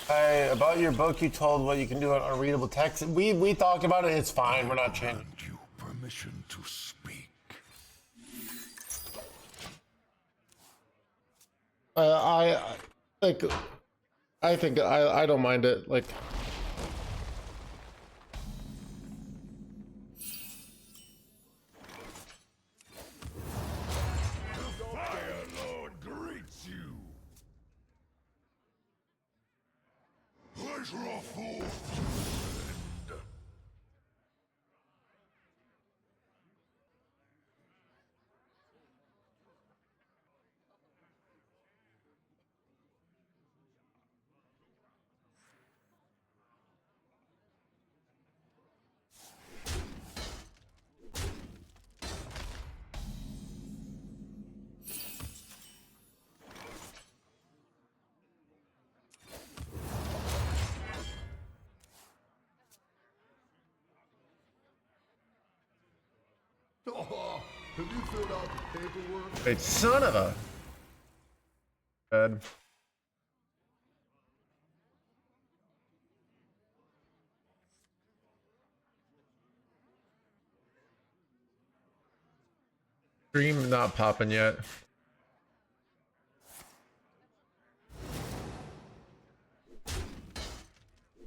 About your book, you told what you can do on unreadable text. We talked about it. It's fine. We're not changing. Grant you permission to speak. I like. I think I don't mind it. Like, The Fire Lord greets you. I draw forth to end. Oh, have you filled out the paperwork? wait, son of a. Bad. Stream not popping yet.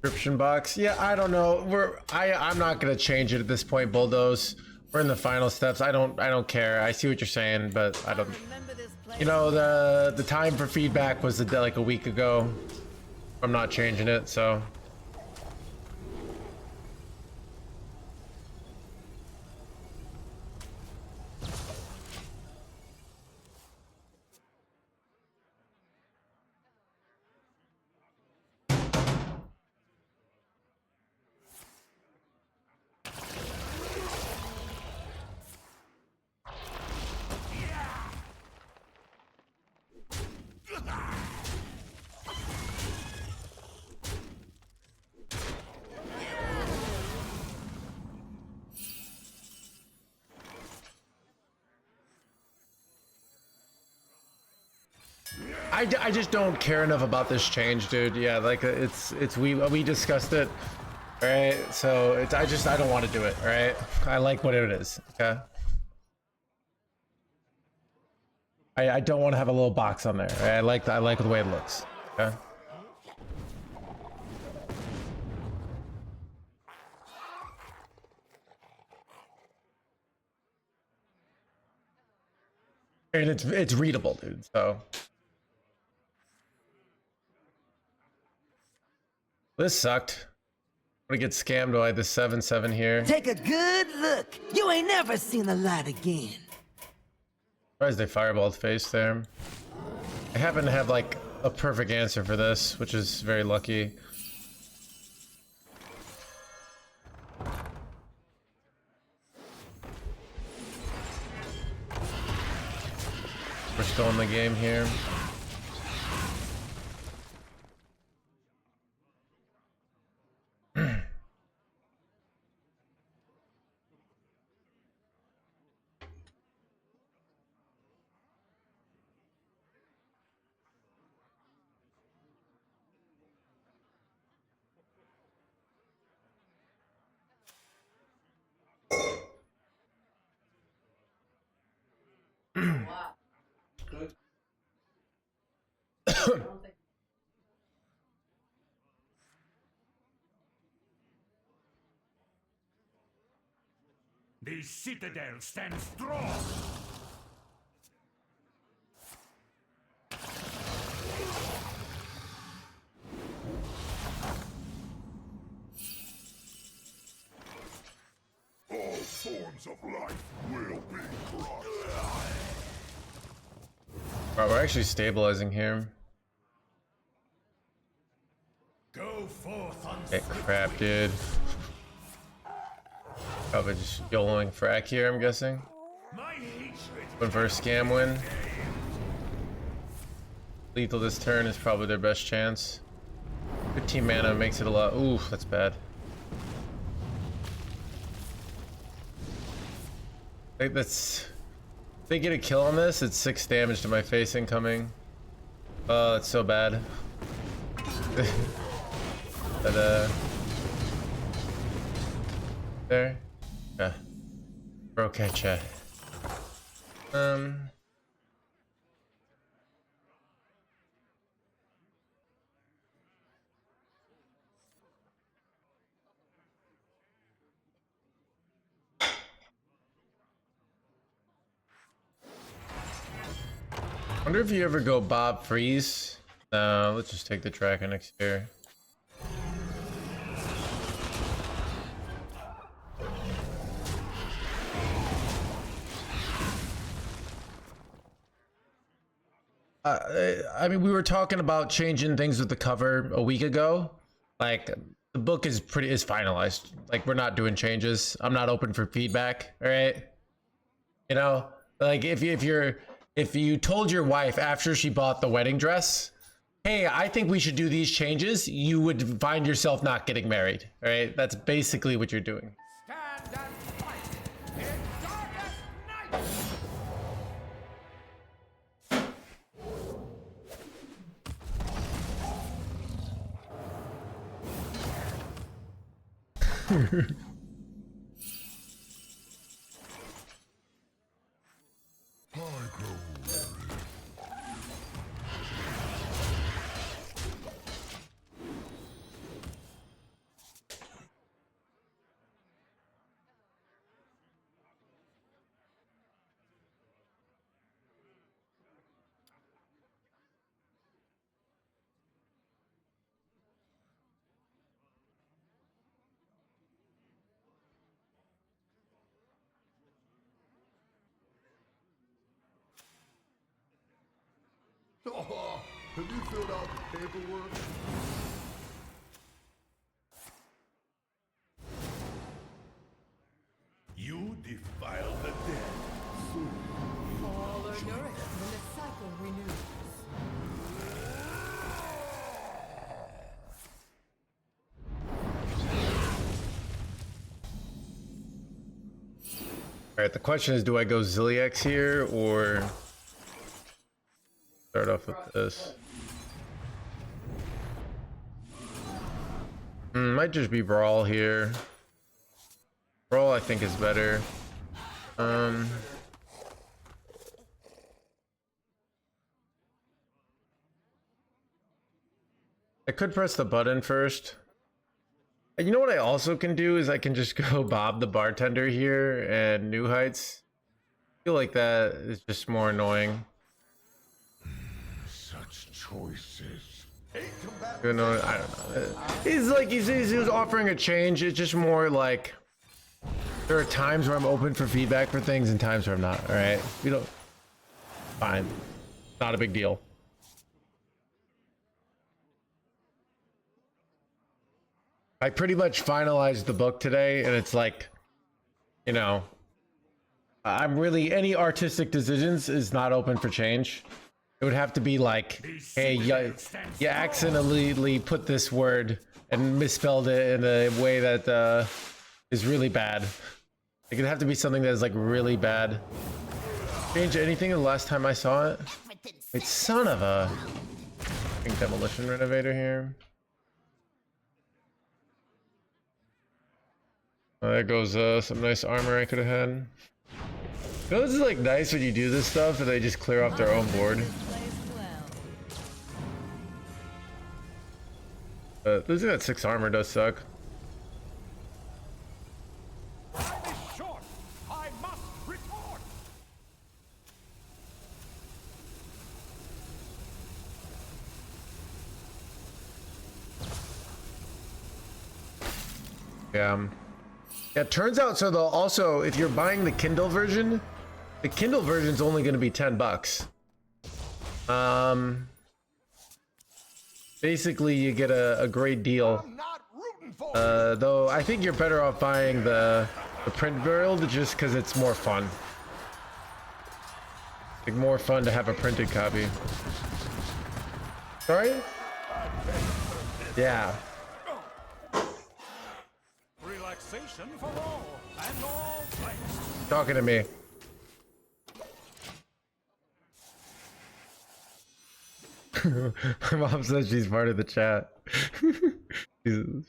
Description box. Yeah, I don't know. I'm not gonna change it at this point, Bulldoze. We're in the final steps. I don't care. I see what you're saying, but I don't. You know, the time for feedback was like a week ago. I'm not changing it, so. I just don't care enough about this change, dude. Yeah, like we discussed it, right? So I don't want to do it, right? I like what it is, okay? I don't want to have a little box on there. Right? I like the way it looks, okay? And it's readable, dude. So. This sucked. I'm gonna get scammed by the 7-7 here. Take a good look. You ain't never seen the light again. Surprised they fireballed face there. I happen to have like a perfect answer for this, which is very lucky. We're still in the game here. The citadel stands strong. All forms of life will be crushed. Alright, we're actually stabilizing here. Go forth on Hey, crap, dude. Probably just YOLOing frack here, I'm guessing. my hatred. Win for a scam win. Lethal this turn is probably their best chance. 15 mana makes it a lot. Ooh, that's bad. I think that's. If they get a kill on this, it's 6 damage to my face incoming. Oh, that's so bad. But there. Yeah. We're okay, chat. Wonder if you ever go Bob Freeze. No, let's just take the tracker next year. I mean, we were talking about changing things with the cover a week ago. Like, the book is finalized. Like, we're not doing changes. I'm not open for feedback. All right. You know, like if you told your wife after she bought the wedding dress, hey, I think we should do these changes, you would find yourself not getting married. All right. That's basically what you're doing. Stand and fight in darkest night! Oh, have you filled out the paperwork? You defile the dead. All are nourished when the cycle renews. All right. The question is, do I go Ziliax here or start off with this? Might just be Brawl here. Brawl, I think, is better. I could press the button first. You know what I also can do is I can just go Bob the bartender here and New Heights. I feel like that is just more annoying. Such choices. You know, I don't know. He's like he was offering a change. It's just more like there are times where I'm open for feedback for things and times where I'm not. All right, we don't. Fine, not a big deal. I pretty much finalized the book today, and it's like, you know, I'm really any artistic decisions is not open for change. It would have to be like, hey, you accidentally put this word and misspelled it in a way that is really bad. It could have to be something that is like really bad. Change anything the last time I saw it? Wait, son of a... I think demolition renovator here. There goes some nice armor I could have had. You know, this is like nice when you do this stuff and they just clear off their own board. Losing that 6 armor does suck. Time is short. I must report. Yeah. Yeah, it turns out, so they'll also, if you're buying the Kindle version, the Kindle version is only going to be $10. Basically, you get a great deal. Though I think you're better off buying the print build just because it's more fun. Like more fun to have a printed copy. Sorry? Yeah. Relaxation for all and all things. Talking to me. My mom says she's part of the chat. Jesus.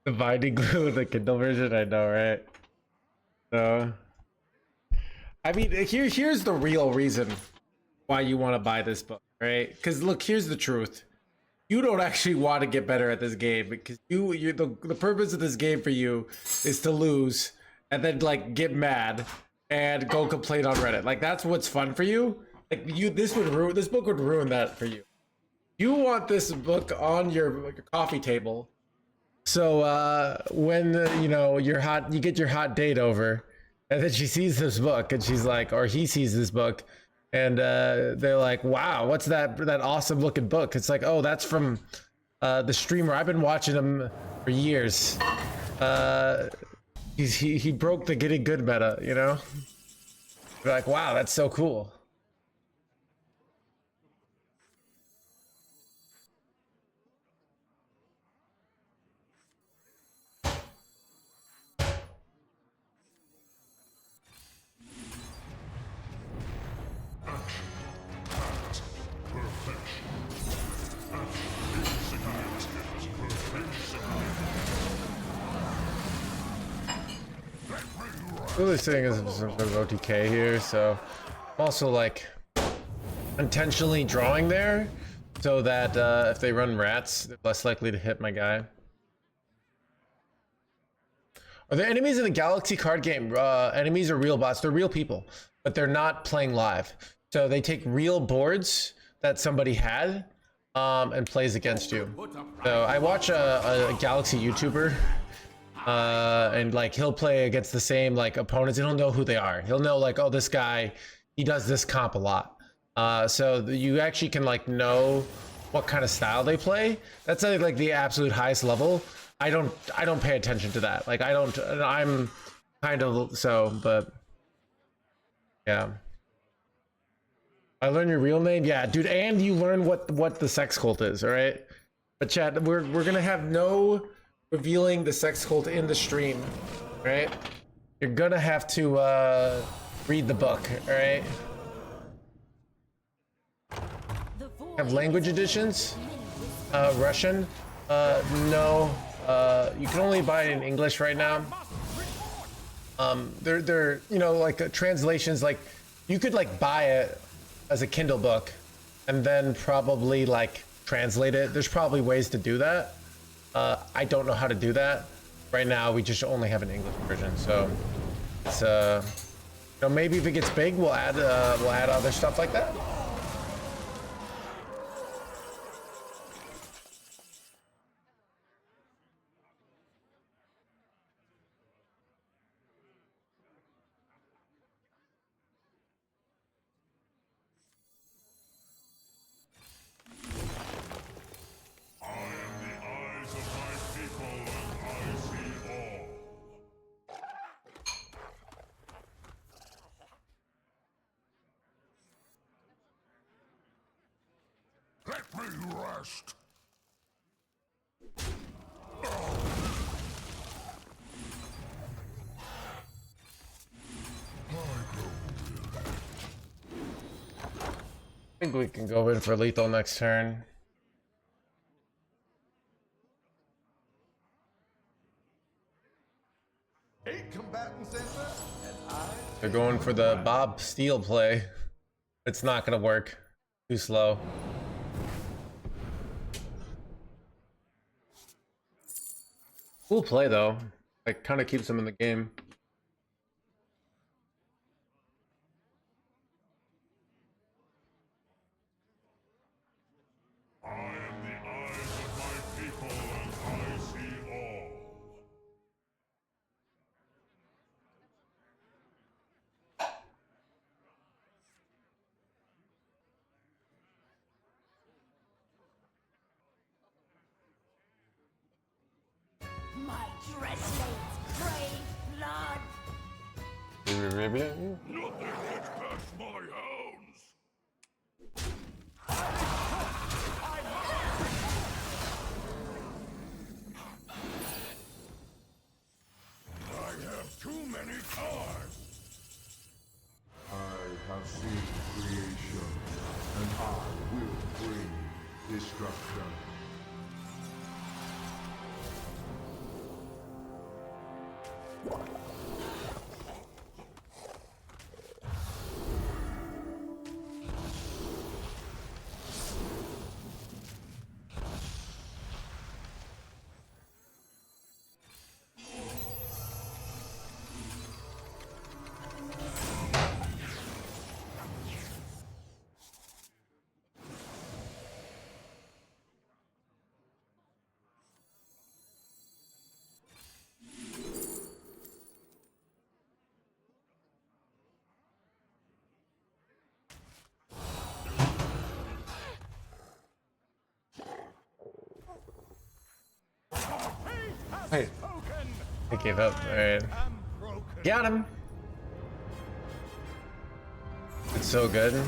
The binding glue in the Kindle version, I know, right? So, I mean, here's the real reason why you want to buy this book, right? Because look, here's the truth. You don't actually want to get better at this game because the purpose of this game for you is to lose and then like get mad and go complain on Reddit. Like that's what's fun for you. Like this book would ruin that for you. You want this book on your coffee table. So when you get your hot date over, and then she sees this book, and she's like, or he sees this book, and they're like, "Wow, what's that awesome looking book?" It's like, "Oh, that's from the streamer. I've been watching him for years. He broke the getting good meta, you know." They're like, "Wow, that's so cool." Really saying is some sort of OTK here, so I'm also like intentionally drawing there so that if they run rats, they're less likely to hit my guy. Are there enemies in the Galaxy card game? Enemies are real bots. They're real people, but they're not playing live. So they take real boards that somebody had and plays against you. So I watch a Galaxy YouTuber. And like he'll play against the same like opponents and he'll know who they are. He'll know like, oh, this guy, he does this comp a lot. So you actually can like know what kind of style they play. That's like the absolute highest level. I don't pay attention to that. Like I'm kind of so, but yeah. I learned your real name, yeah, dude, and you learn what the sex cult is, all right? But chat, we're gonna have no revealing the sex cult in the stream, right? You're gonna have to read the book, all right? Have language editions? Russian? No. You can only buy it in English right now. They're you know, like translations, like you could like buy it as a Kindle book and then probably like translate it. There's probably ways to do that. I don't know how to do that. Right now, we just only have an English version, so it's you know, maybe if it gets big, we'll add other stuff like that. Rest. I think we can go in for lethal next turn. Eight combatants enter, and I... They're going for the Bob Steele play. It's not gonna work. Too slow. Cool play though. Like kind of keeps them in the game. I am the eyes of my people, and I see all. My dressmates, brave blood. Nothing gets past my hounds. I have too many cards. I have seen creation, and I will bring destruction. Hey, I gave up. All right, got him. It's so good.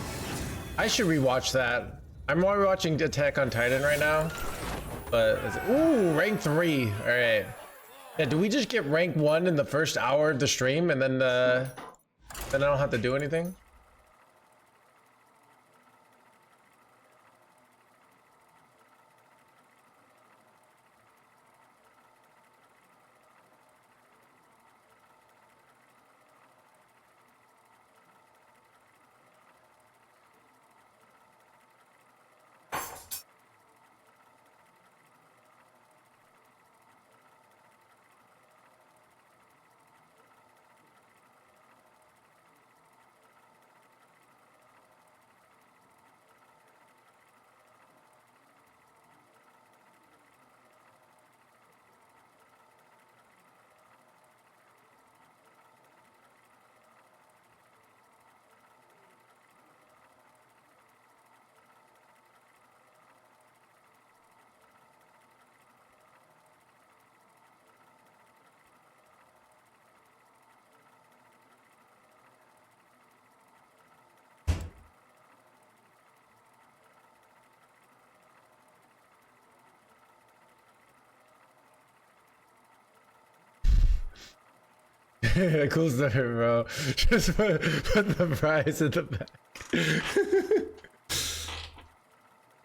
I should rewatch that. I'm more watching Attack on Titan right now, but ooh, rank 3. All right. Yeah, do we just get rank 1 in the first hour of the stream, and then I don't have to do anything? Cool stuff, bro. Just put the prize in the back.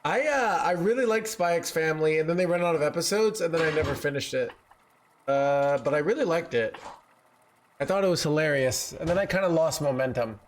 I really liked Spy X Family, and then they ran out of episodes, and then I never finished it. But I really liked it. I thought it was hilarious, and then I kind of lost momentum.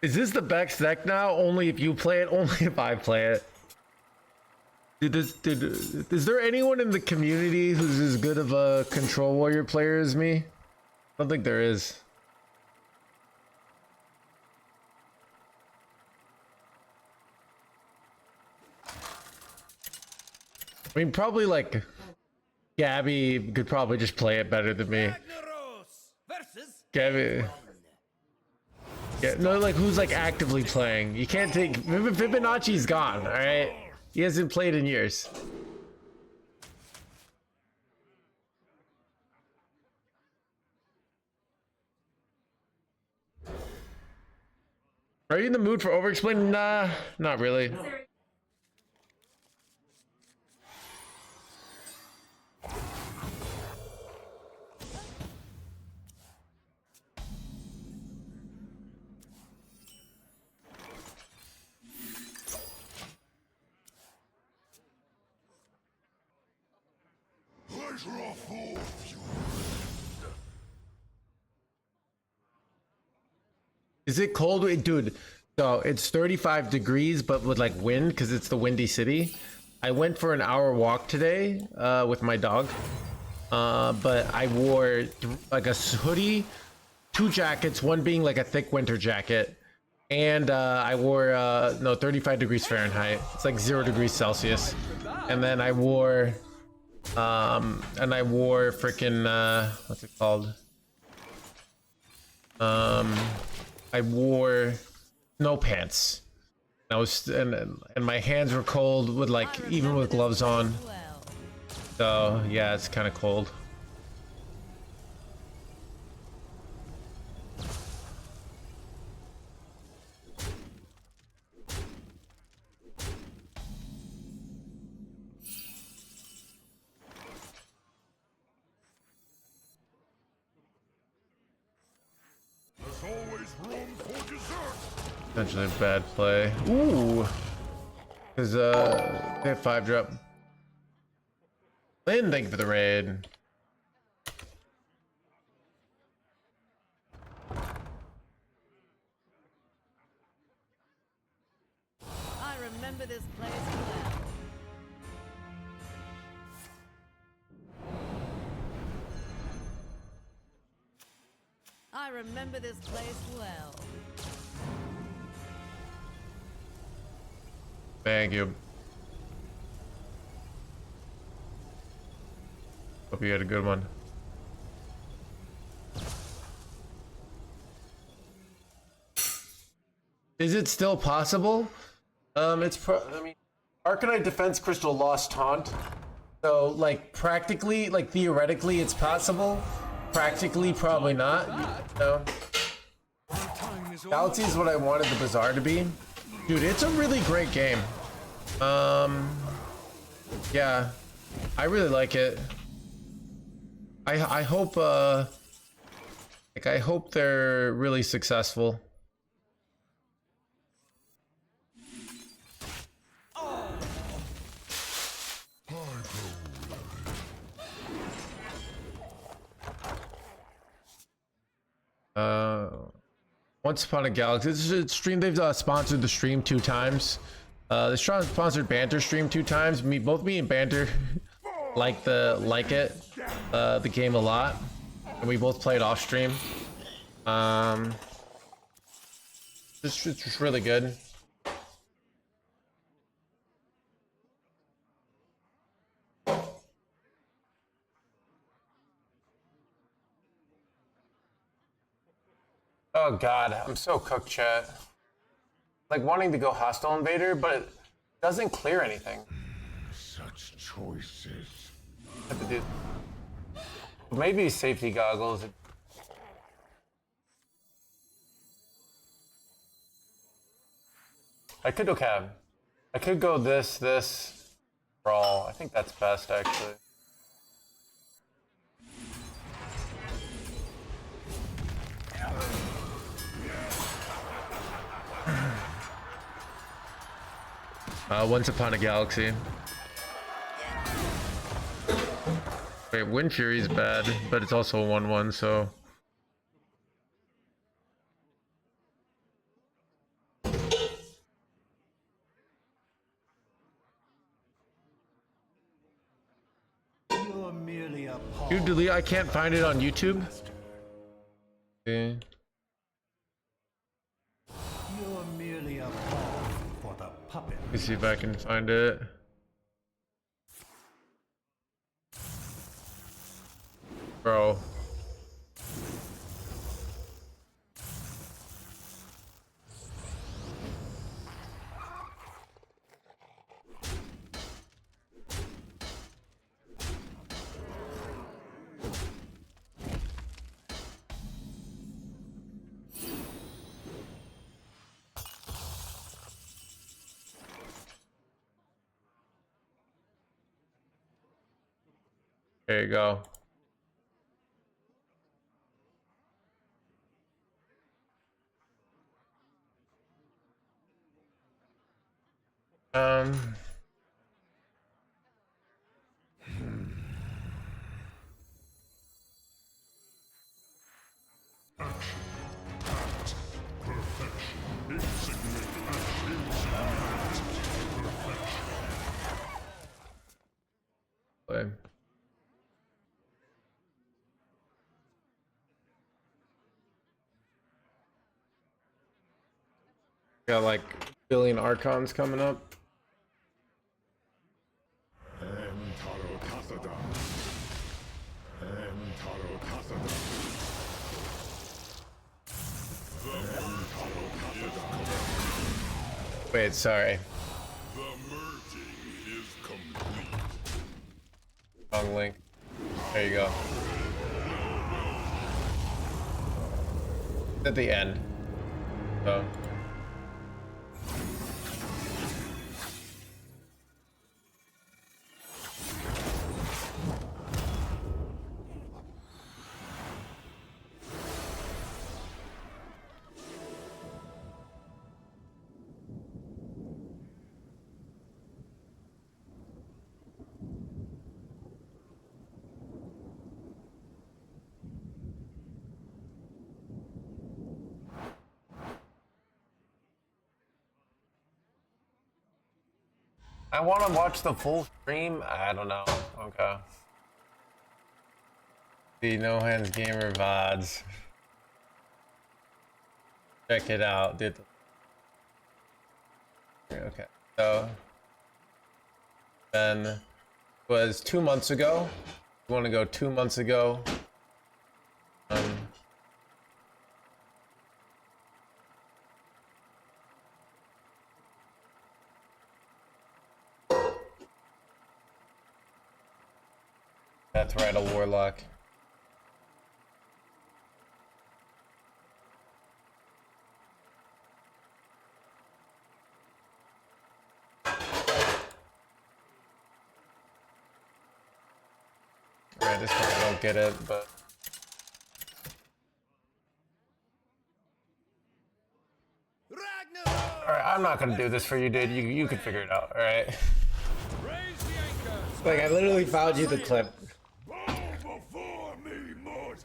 Is this the best deck now? Only if you play it, only if I play it. Is there anyone in the community who's as good of a Control Warrior player as me? I don't think there is. I mean, probably like Gabby could probably just play it better than me. Gabby. Yeah, no, like who's like actively playing? You can't take Fibonacci's gone, all right? He hasn't played in years. Are you in the mood for over-explaining? Nah, not really. Is it cold, dude? So it's 35 degrees, but with like wind, because it's the windy city. I went for an hour walk today with my dog, but I wore like a hoodie, 2 jackets, one being like a thick winter jacket, and I wore no 35 degrees Fahrenheit. It's like 0 degrees Celsius, and then I wore freaking what's it called? I wore snow pants. I was and my hands were cold with like even with gloves on. So yeah, it's kind of cold. There's always room for dessert. Potentially a bad play. Ooh, because they have 5 drop. Lynn, thank you for the raid. I remember this place well. I remember this place well. Thank you. Hope you had a good one. Is it still possible? I mean, Arcanite Defense Crystal lost Taunt. So, like, practically, like, theoretically, it's possible. Practically, probably not. No. Galaxy is what I wanted the Bazaar to be. Dude, it's a really great game. Yeah. I really like it. I hope, like, I hope they're really successful. Once Upon a Galaxy. This is a stream. They've sponsored the stream 2 times. They sponsored Banter stream 2 times. Both me and Banter like it the game a lot, and we both played off stream. Just really good. Oh god, I'm so cooked, chat. Like wanting to go hostile invader, but it doesn't clear anything. Such choices. Have to do. Maybe safety goggles. I could I could go this, brawl. I think that's best actually. Once Upon a Galaxy. Wait, Wind Fury is bad, but it's also a 1/1, so. You're merely a pawn. Dude, delete. I can't find it on YouTube. Okay. You're merely a pawn for the puppet. Let me see if I can find it. Bro. There you go. Got like billion archons coming up. Entaro Kasada. Entaro Kasada. Entaro Kasada. Wait, sorry. The merging is complete. Wrong link. There you go. At the end. So. I want to watch the full stream. I don't know. Okay. The NoHandsGamer VODs. Check it out, dude. Okay. So then was 2 months ago. You want to go 2 months ago? That's right, a warlock. Alright, this one I don't get it, but alright, I'm not gonna do this for you, dude. You can figure it out, alright? Raise the anchors. Like I literally found you the clip. Bow before me, mortals!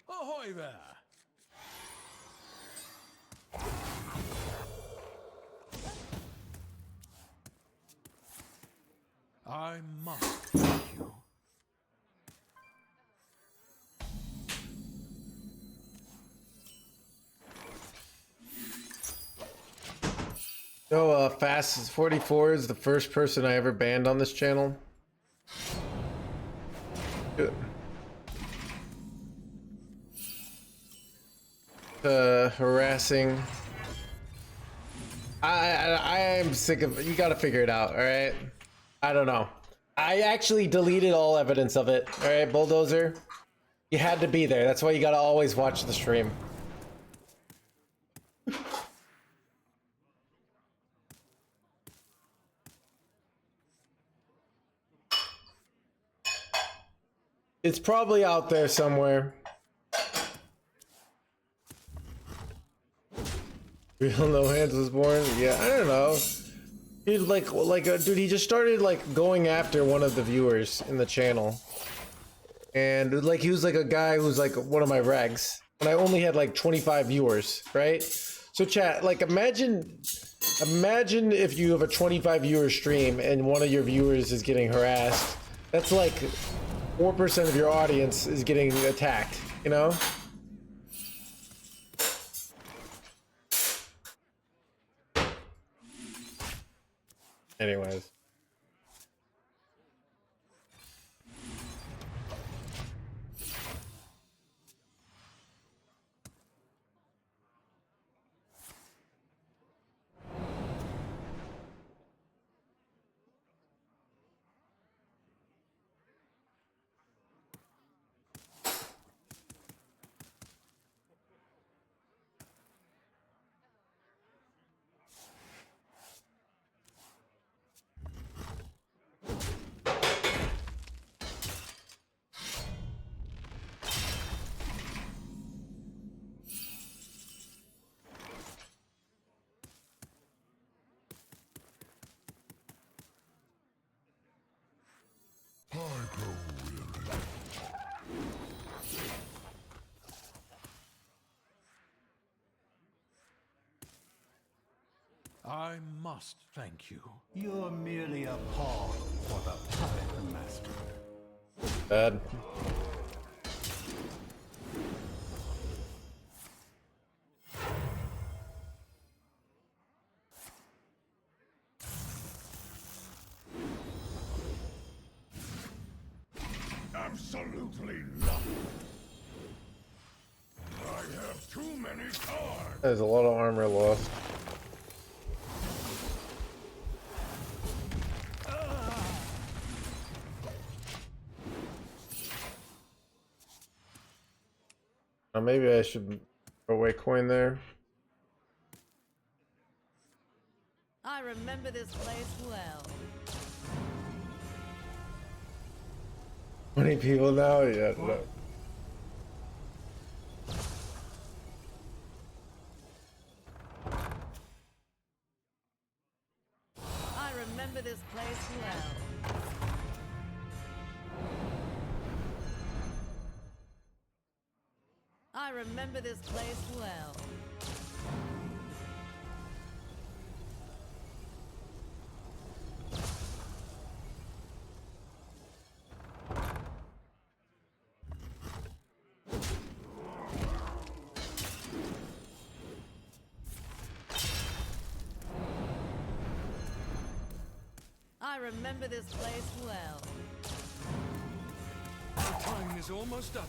Ahoy there. I must thank you. No, Fast 44 is the first person I ever banned on this channel. Harassing. I am sick of. You gotta figure it out, all right? I don't know. I actually deleted all evidence of it. All right, Bulldozer. You had to be there. That's why you gotta always watch the stream. It's probably out there somewhere. Real No Hands was born. Yeah, I don't know. Dude, dude, he just started like going after one of the viewers in the channel, and like he was like a guy who's like one of my regs, and I only had like 25 viewers, right? So chat, like imagine if you have a 25 viewer stream and one of your viewers is getting harassed. That's like 4% of your audience is getting attacked, you know? Anyways. I must thank you. You're merely a pawn for the puppet master. Bad. Absolutely nothing. I have too many cards. There's a lot of armor lost. Maybe I should throw away coin there. I remember this place well. 20 people now? Yeah, no. I remember this place well. I remember this place well. I remember this place well. The time is almost up.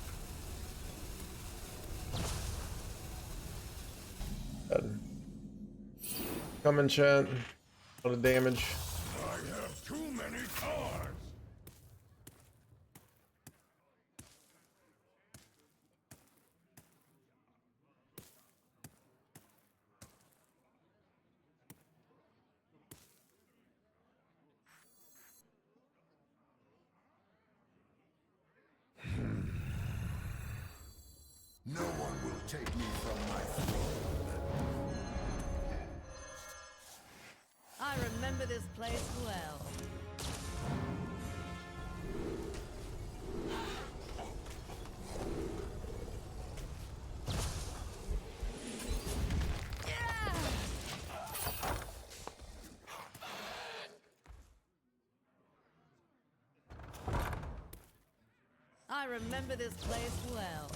Coming, chat. A lot of damage. I have too many cards. No one will take me from my throne. I remember this place well. I remember this place well.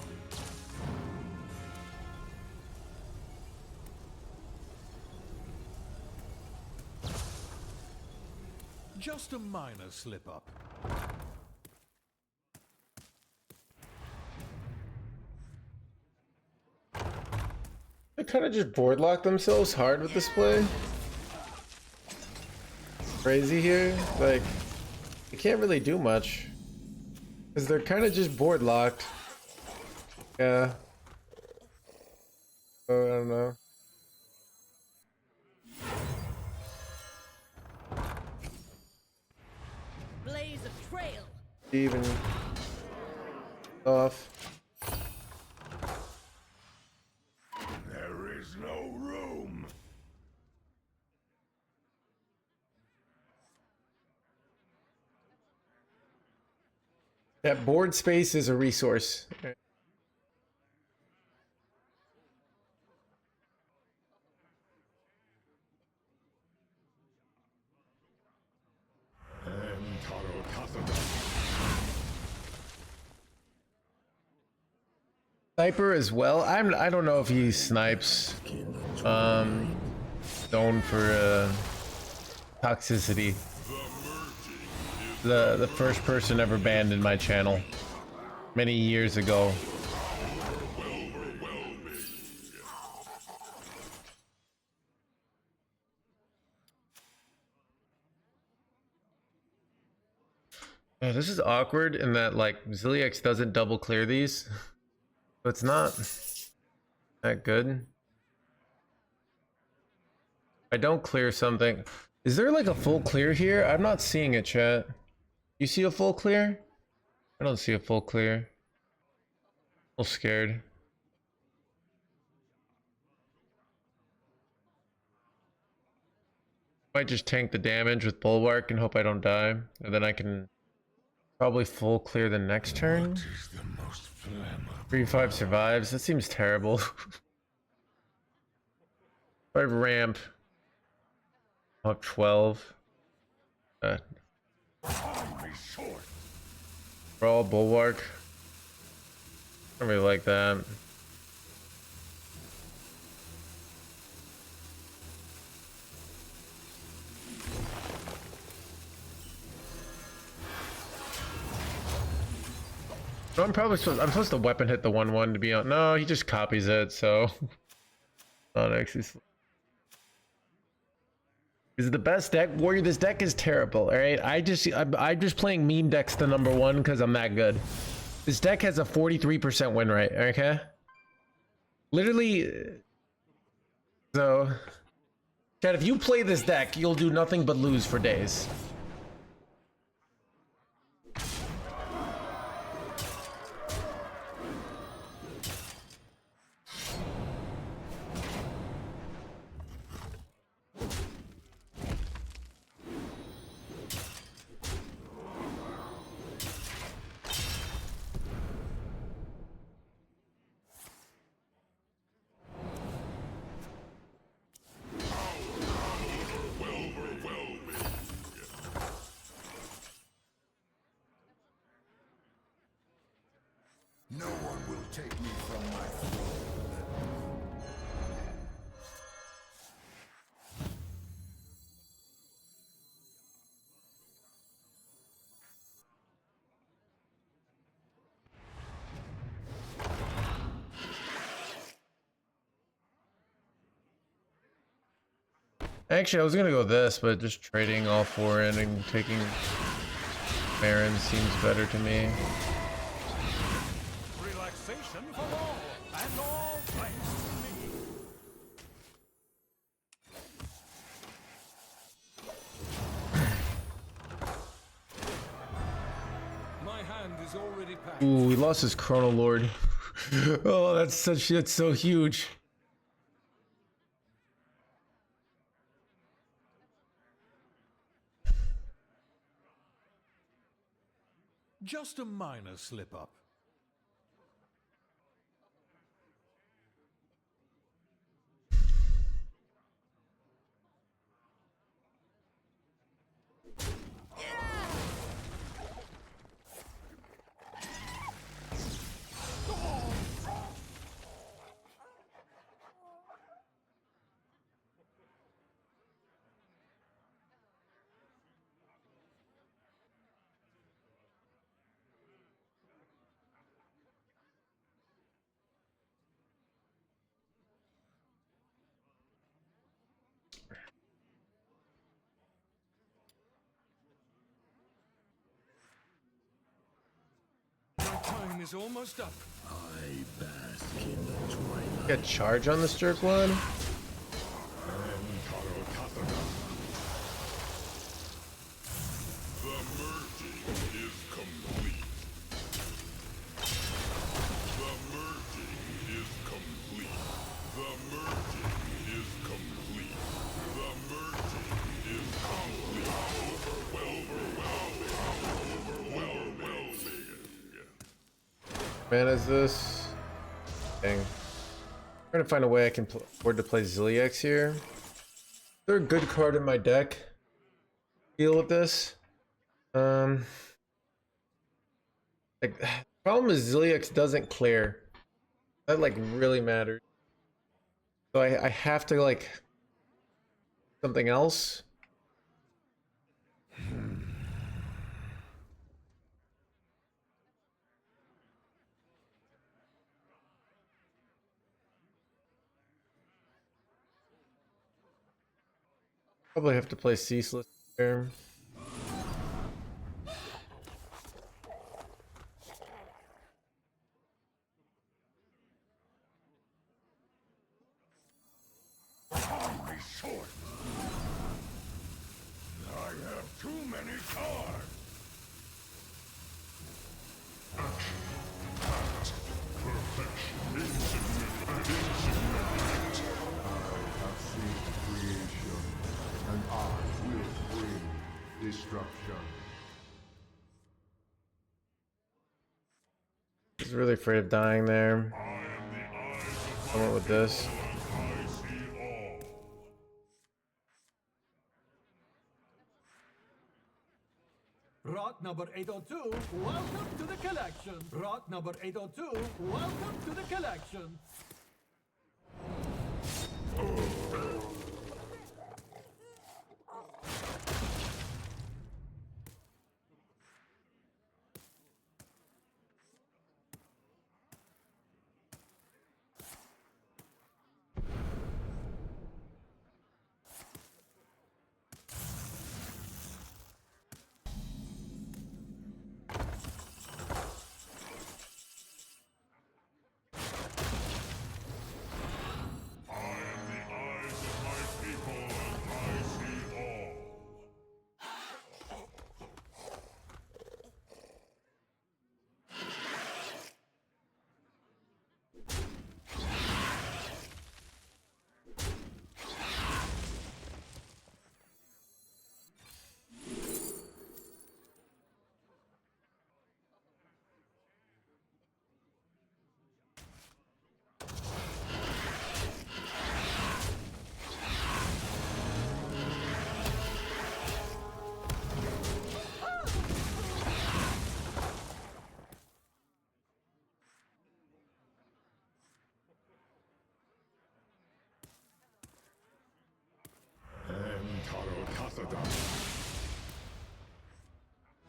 Just a minor slip-up. They kind of just board lock themselves hard with this play. Crazy here. Like, they can't really do much. Because they're kind of just board locked. Yeah. Oh, I don't know. Blaze a trail. Even off. There is no room. That board space is a resource. Sniper as well. I don't know if he snipes. Known for toxicity. The first person ever banned in my channel many years ago. Oh, this is awkward in that like Ziliax doesn't double clear these. So it's not that good. I don't clear something. Is there like a full clear here? I'm not seeing it, chat. You see a full clear? I don't see a full clear. A little scared. Might just tank the damage with Bulwark and hope I don't die. And then I can probably full clear the next turn. 3-5 survives. That seems terrible. 5 ramp. Up 12. Brawl Bulwark. I don't really like that. No, I'm supposed to weapon hit the 1/1 to be on. No, he just copies it, so not actually. Is it the best deck? Warrior, this deck is terrible, alright? I'm just playing meme decks to number 1 because I'm that good. This deck has a 43% win rate, okay? Literally. So, Chad, if you play this deck, you'll do nothing but lose for days. No one will take me from my throne. Actually, I was gonna go this, but just trading all 4 in and taking Baron seems better to me. Relaxation for all, and all thanks to me. My hand is already packed. Ooh, he lost his Chrono Lord. Oh, that's so huge. Just a minor slip-up. My time is almost up. Get charge on this jerk one. The merging is complete. The merging is complete. The merging is complete. The merging is complete. Overwhelming. Man, is this thing? I'm trying to find a way I can afford to play Zilliax here. Is there a good card in my deck? Deal with this. Like, the problem is Zilliax doesn't clear. That like really matters. So I have to like something else. Probably have to play Ceaseless here. Time is short. I have too many cards. I've seen creation, and I will bring destruction. He's really afraid of dying there. I went with this. I see all. Rock number 802, welcome to the collection. Rock number 802, welcome to the collection. I am the eyes of my people, and I see all.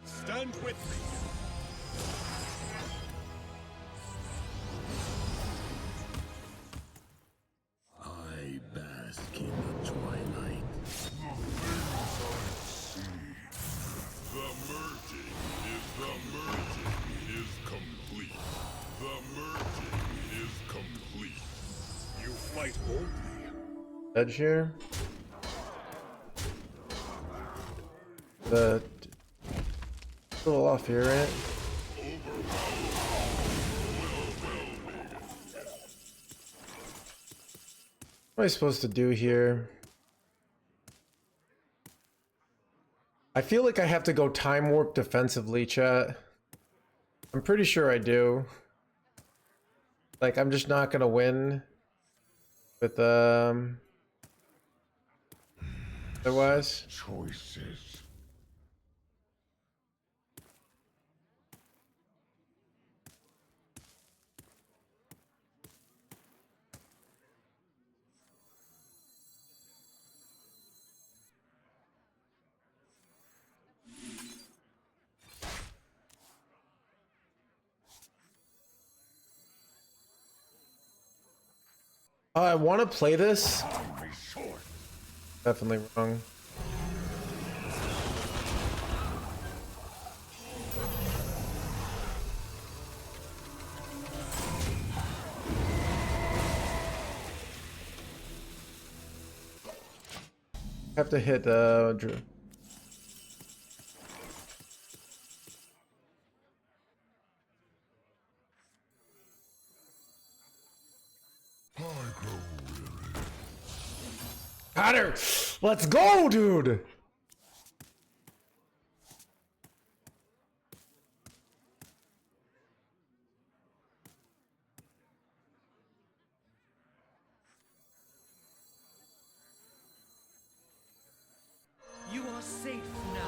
Stand with me. I bask in the twilight. The merging is complete. The merging is complete. You fight boldly. Edge here. The a little off here, right? What am I supposed to do here? I feel like I have to go time warp defensively, chat. I'm pretty sure I do. Like, I'm just not gonna win with otherwise. Choices. I want to play this. Definitely wrong. Have to hit Drew. Connor, let's go, dude. You are safe now.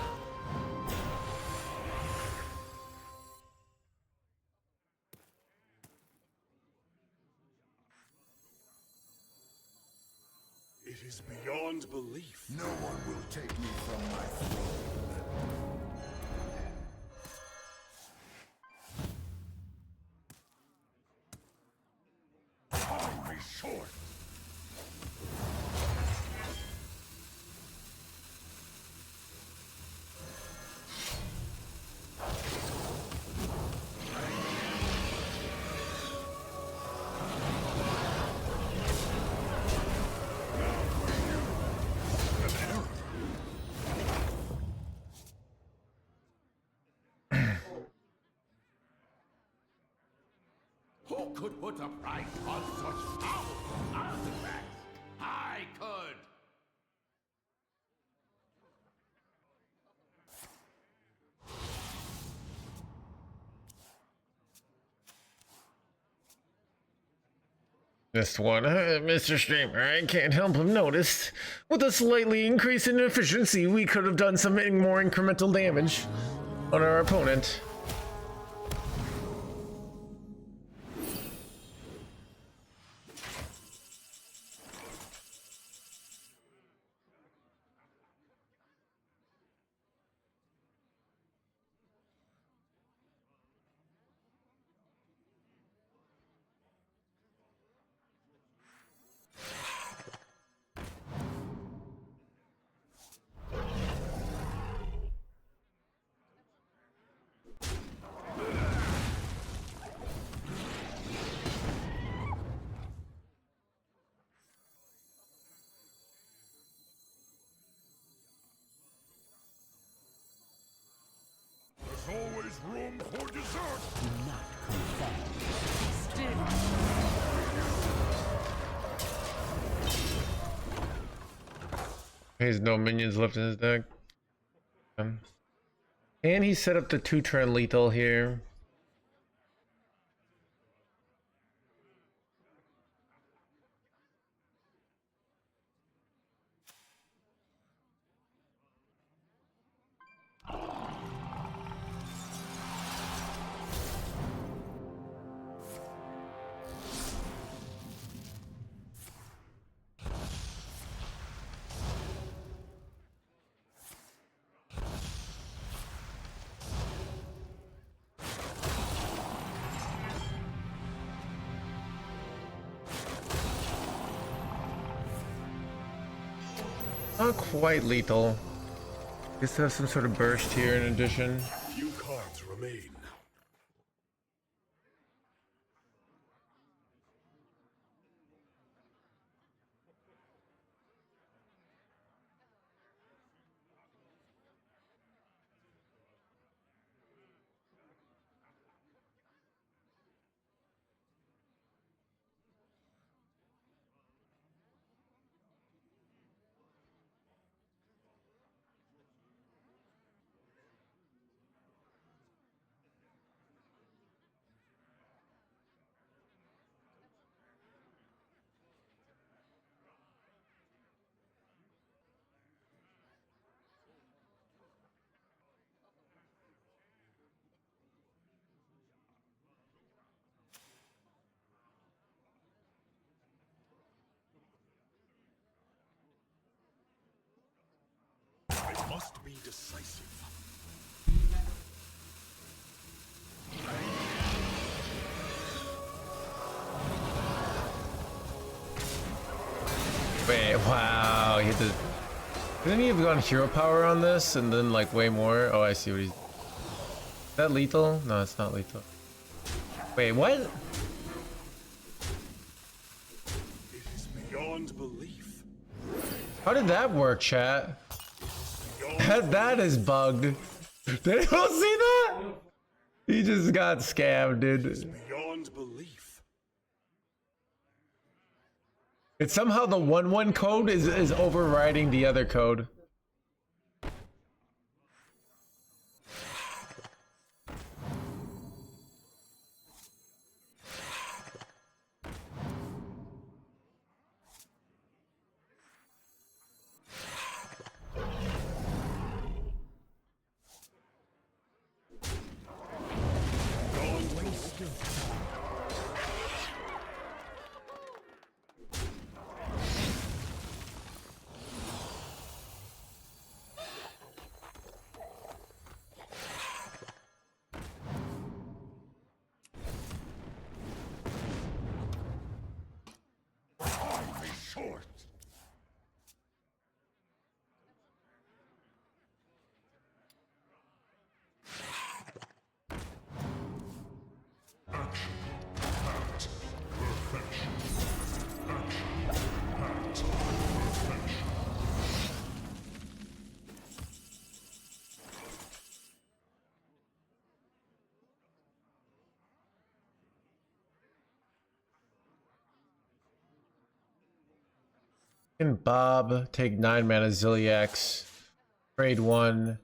It is beyond belief. No one will take me from my throne. Time is short. Who could put a price on such powerful artifacts? I could. This one, Mr. Streamer, I can't help but notice. With a slightly increase in efficiency, we could have done some more incremental damage. on our opponent. There's always room for dessert. He has no minions left in his deck. And he set up the 2-turn lethal here. Not quite lethal. Just have some sort of burst here in addition. Few cards remain. I must be decisive. Wait, wow. He had to... Didn't he have gone hero power on this and then like way more? Oh, I see what he's... Is that lethal? No, it's not lethal. Wait, what? It is beyond belief. How did that work, chat? That is bugged. Did anyone see that? He just got scammed, dude. Beyond belief. It's somehow the 1-1 code is overriding the other code. Short. Action. Act. Perfection. Action. Act. Perfection. Can Bob take 9 mana Ziliax, trade 1,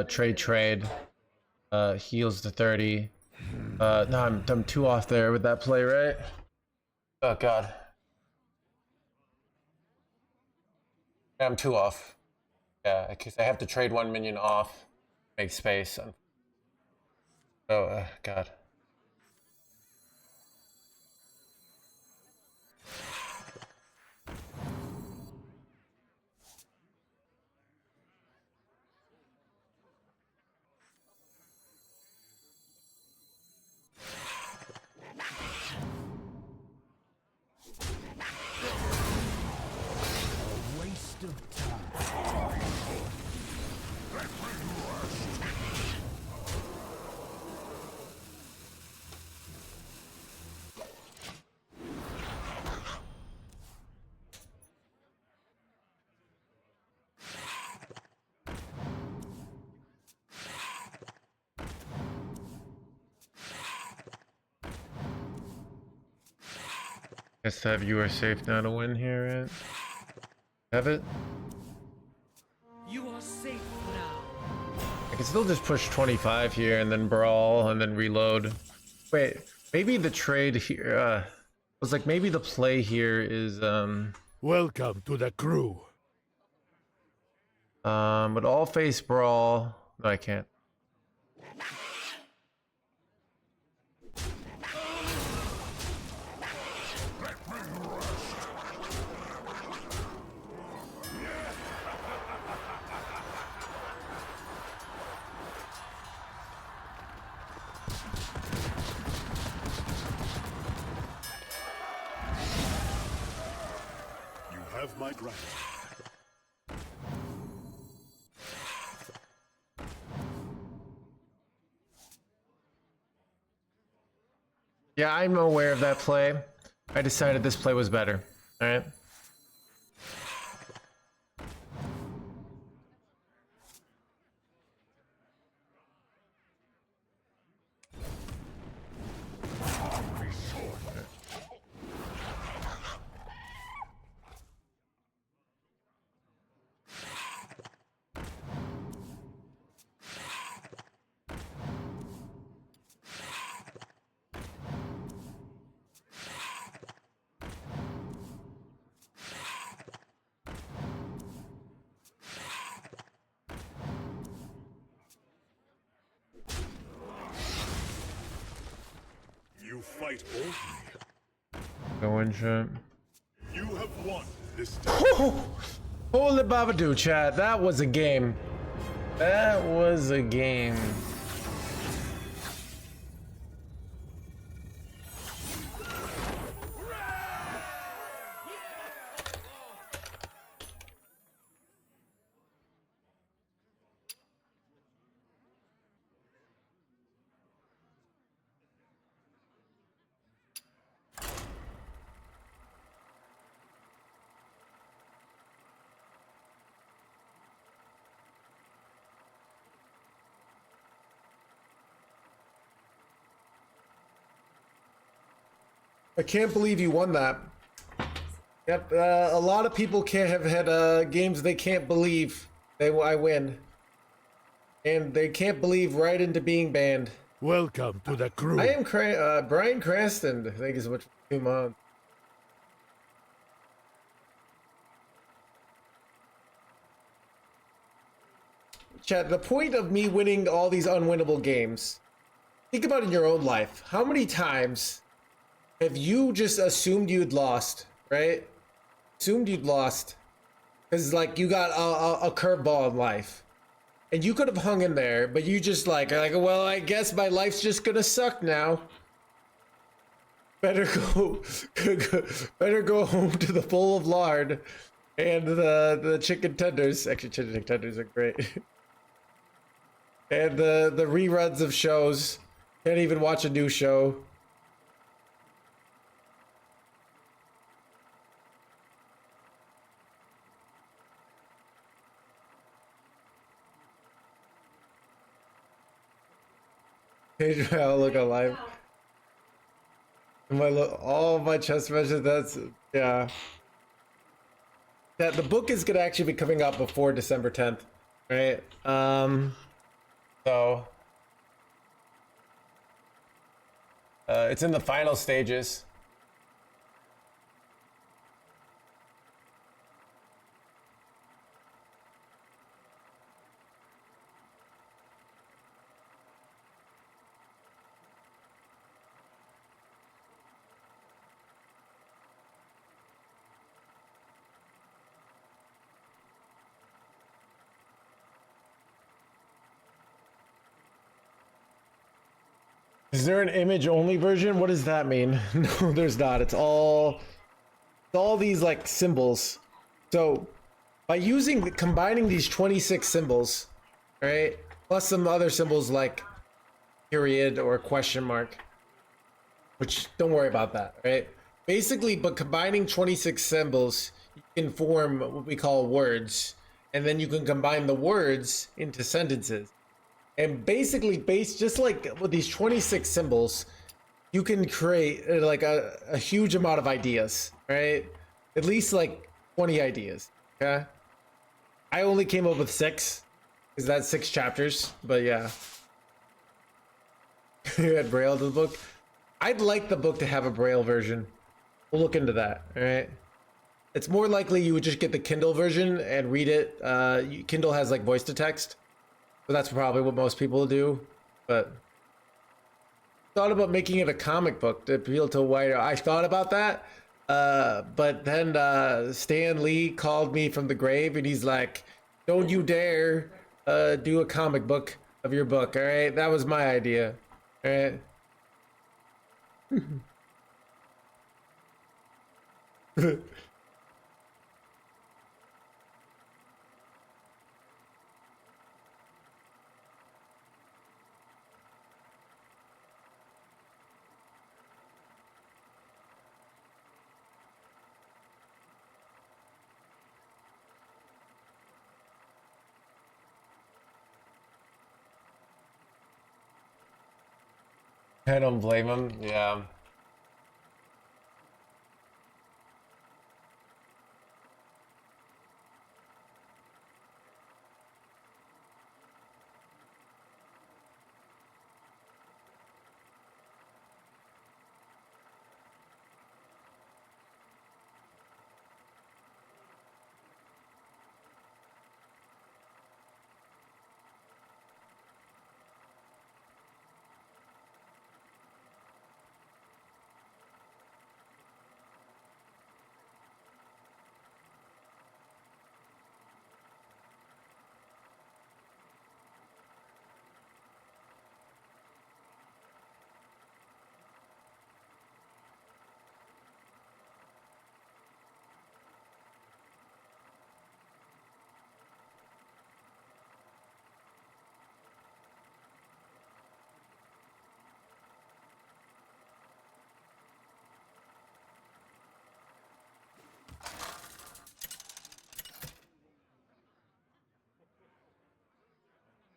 trade, heals to 30. No, I'm 2 off there with that play, right? Oh god. Yeah, I'm 2 off. Yeah, because I have to trade 1 minion off. make space. Oh, God. Waste of time. Guess have you are safe now to win here, right? Have it? You are safe now. I can still just push 25 here and then brawl and then reload. Wait, maybe the trade here, was like maybe the play here is, Welcome to the crew. but all face brawl. No, I can't. You have my gratitude. Yeah, I'm aware of that play. I decided this play was better. All right. You fight boldly. Go in, chat. You have won this day. Holy Babadoo, chat. That was a game. That was a game. I can't believe you won that. Yep, a lot of people can't have had games they can't believe I win, and they can't believe right into being banned. Welcome to the crew. I am Brian Cranston. Thank you so much for 2 months. Chat, the point of me winning all these unwinnable games, think about it in your own life. How many times have you just assumed you'd lost, right? Assumed you'd lost. Because, like, you got a curveball in life. And you could have hung in there, but you just like, well, I guess my life's just gonna suck now. Better go, better go home to the bowl of lard and the chicken tenders. Actually, chicken tenders are great. And the reruns of shows. Can't even watch a new show. I'll look alive. All my chest measures. That's yeah. That the book is gonna actually be coming out before December 10th, right? So it's in the final stages. Is there an image only version? What does that mean? No, there's not. It's all these like symbols. So by combining these 26 symbols, right? Plus some other symbols like period or question mark, which don't worry about that, right? Basically, but combining 26 symbols, you can form what we call words, and then you can combine the words into sentences. And basically, just like with these 26 symbols, you can create like a huge amount of ideas, right? At least like 20 ideas, okay? I only came up with 6, because that's 6 chapters, but yeah. You had Braille to the book? I'd like the book to have a Braille version. We'll look into that, all right? It's more likely you would just get the Kindle version and read it. Kindle has like voice to text, so that's probably what most people do. But thought about making it a comic book to appeal to a wider. I thought about that, but then Stan Lee called me from the grave, and he's like, "Don't you dare do a comic book of your book." All right, that was my idea. All right. I don't blame him. Yeah.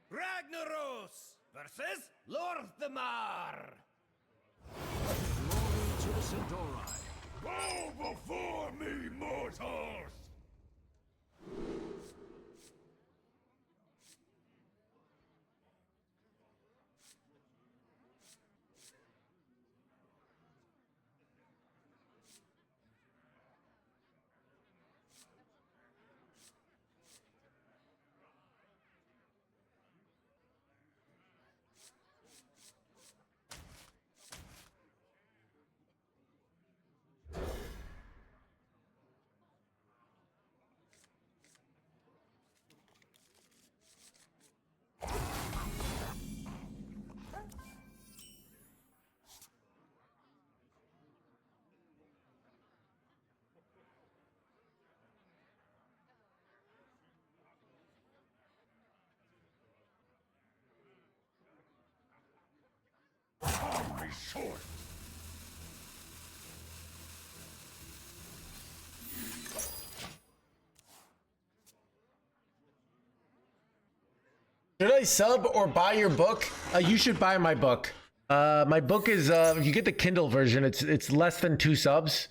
Ragnaros versus Lord Thamar. Glory to the Centauri. Bow before me, mortals! Be short. Should I sub or buy your book? You should buy my book. My book is if you get the Kindle version, it's less than 2 subs.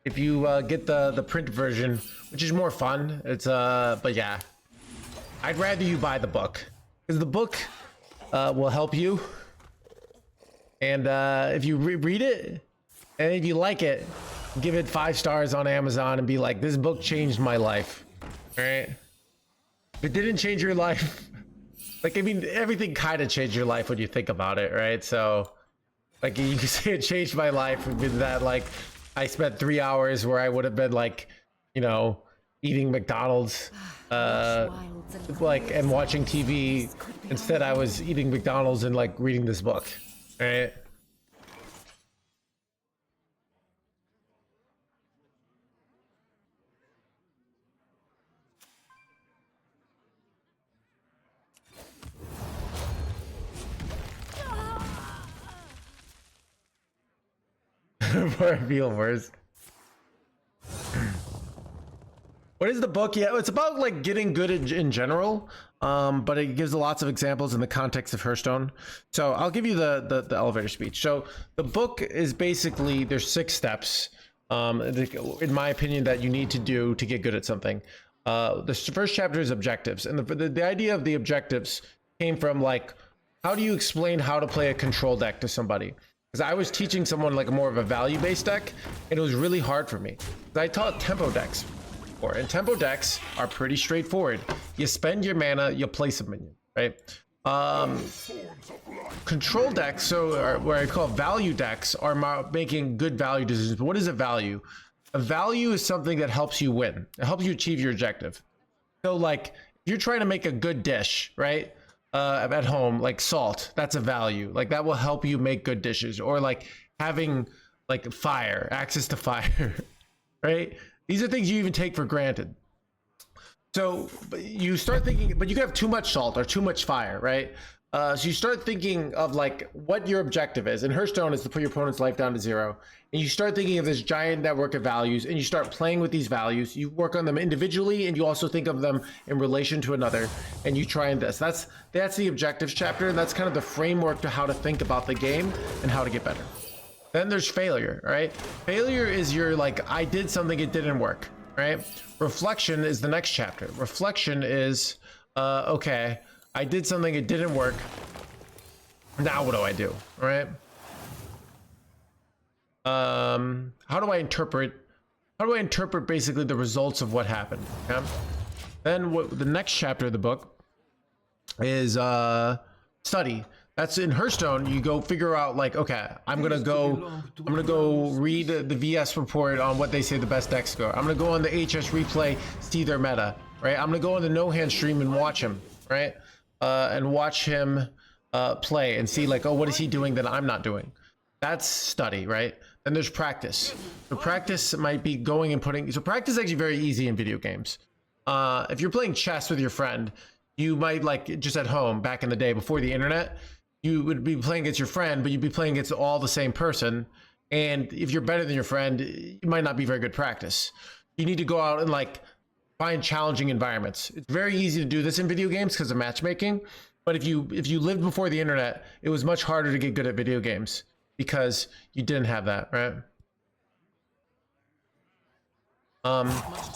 If you get the print version, which is more fun, it's but yeah, I'd rather you buy the book because the book will help you. And if you read it, and if you like it, give it 5 stars on Amazon and be like, this book changed my life. All right? If it didn't change your life, like, I mean, everything kind of changed your life when you think about it, right? So, like, you can say it changed my life with that, like, I spent 3 hours where I would have been, like, you know, eating McDonald's, like, and watching TV. Instead, I was eating McDonald's and, like, reading this book. Right? Before I feel worse. What is the book? Yeah, it's about like getting good in general, but it gives lots of examples in the context of Hearthstone. So I'll give you the elevator speech. So the book is basically, there's 6 steps, in my opinion, that you need to do to get good at something. The first chapter is objectives, and the idea of the objectives came from like, how do you explain how to play a control deck to somebody? Because I was teaching someone like more of a value-based deck, and it was really hard for me. I taught tempo decks. And tempo decks are pretty straightforward. You spend your mana, you place a minion, right? Control decks, so where I call value decks, are making good value decisions. What is a value? A value is something that helps you win. It helps you achieve your objective. So like, if you're trying to make a good dish, right? At home, like salt, that's a value. Like that will help you make good dishes. Or like having like fire, access to fire, right? These are things you even take for granted. So you start thinking, but you can have too much salt or too much fire, right? So you start thinking of like what your objective is. And Hearthstone is to put your opponent's life down to 0. And you start thinking of this giant network of values, and you start playing with these values. You work on them individually, and you also think of them in relation to another, and you try and this. That's the objectives chapter, and that's kind of the framework to how to think about the game and how to get better. Then there's failure, right? Failure is your like, I did something, it didn't work, right? Reflection is the next chapter. Reflection is, okay, I did something, it didn't work. Now what do I do, right? How do I interpret basically the results of what happened? Okay? Then the next chapter of the book is study. That's in Hearthstone. You go figure out like, okay, I'm gonna go read the VS report on what they say the best decks go. I'm gonna go on the HS replay, see their meta, right? I'm gonna go on the No Hand stream and watch him, right? And watch him play and see like, oh, what is he doing that I'm not doing? That's study, right? Then there's practice. So practice might be going and putting. So practice is actually very easy in video games. If you're playing chess with your friend, you might like just at home back in the day before the internet. You would be playing against your friend, but you'd be playing against all the same person. And if you're better than your friend, it might not be very good practice. You need to go out and like find challenging environments. It's very easy to do this in video games because of matchmaking. But if you lived before the internet, it was much harder to get good at video games because you didn't have that, right?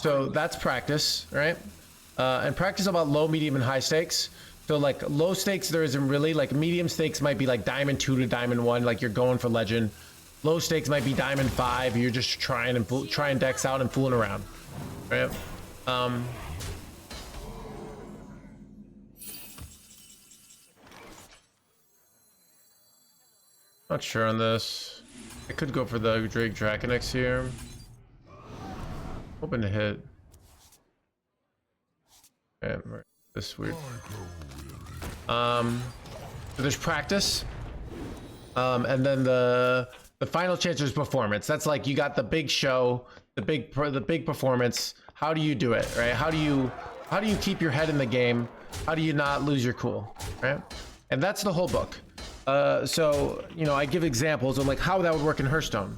So that's practice, right? And practice about low, medium, and high stakes. So like low stakes, there isn't really. Like medium stakes might be like Diamond 2 to Diamond 1, like you're going for legend. Low stakes might be Diamond 5, you're just trying decks out and fooling around, right? Not sure on this. I could go for the Drake Draconex here. Hoping to hit. Yeah, this weird. So there's practice, and then the final chance is performance. That's like you got the big show, the big performance. How do you do it, right? How do you keep your head in the game? How do you not lose your cool, right? And that's the whole book. So you know, I give examples of like how that would work in Hearthstone.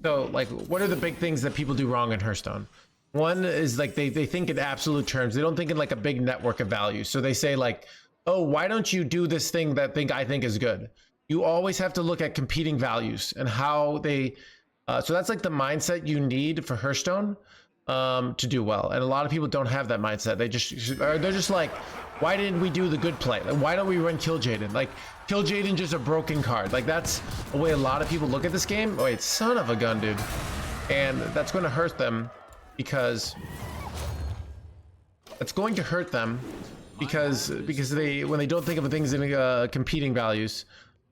So like, what are the big things that people do wrong in Hearthstone? One is like they think in absolute terms. They don't think in like a big network of values. So they say like, oh, why don't you do this thing that I think is good? You always have to look at competing values and how they. So that's like the mindset you need for Hearthstone to do well. And a lot of people don't have that mindset. They're just like, why didn't we do the good play? Like, why don't we run Kill Jaden? Like, Kill Jaden just a broken card. Like that's the way a lot of people look at this game. Oh, wait, son of a gun, dude. And that's going to hurt them. Because it's going to hurt them because they, when they don't think of things in competing values,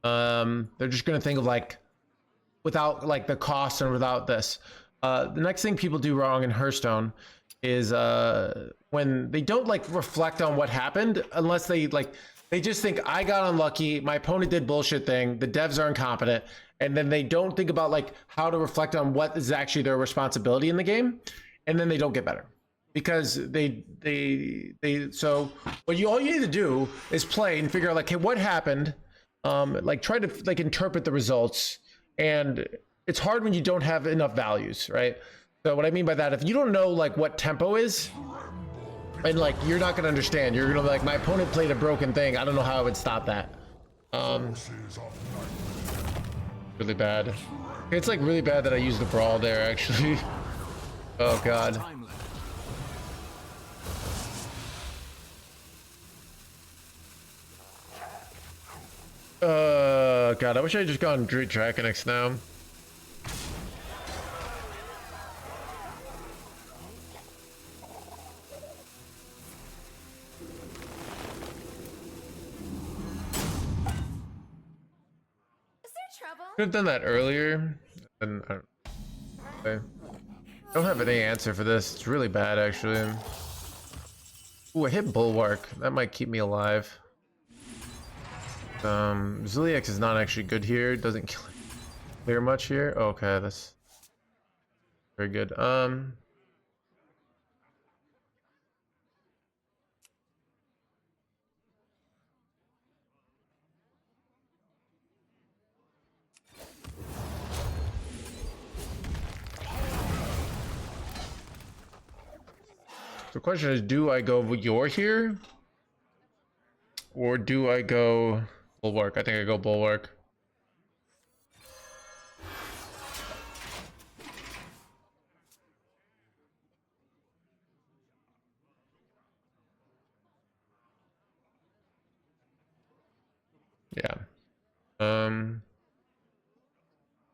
they're just going to think of like without like the cost and without this. The next thing people do wrong in Hearthstone is when they don't like reflect on what happened, unless they just think I got unlucky, my opponent did bullshit thing, the devs are incompetent, and then they don't think about like how to reflect on what is actually their responsibility in the game. And then they don't get better because so all you need to do is play and figure out like, hey, what happened? Like try to like interpret the results and it's hard when you don't have enough values, right? So what I mean by that, if you don't know like what tempo is, and like you're not gonna understand, you're gonna be like, my opponent played a broken thing, I don't know how I would stop that. Really bad. It's like really bad that I used the brawl there actually. Oh god. God, I wish I had just gone Druid Draconix now. Could have done that earlier. And I don't have any answer for this. It's really bad, actually. Ooh, I hit Bulwark. That might keep me alive. Ziliax is not actually good here. Doesn't clear much here. Okay, that's very good. The question is, do I go Yor here? Or do I go Bulwark? I think I go Bulwark. Yeah.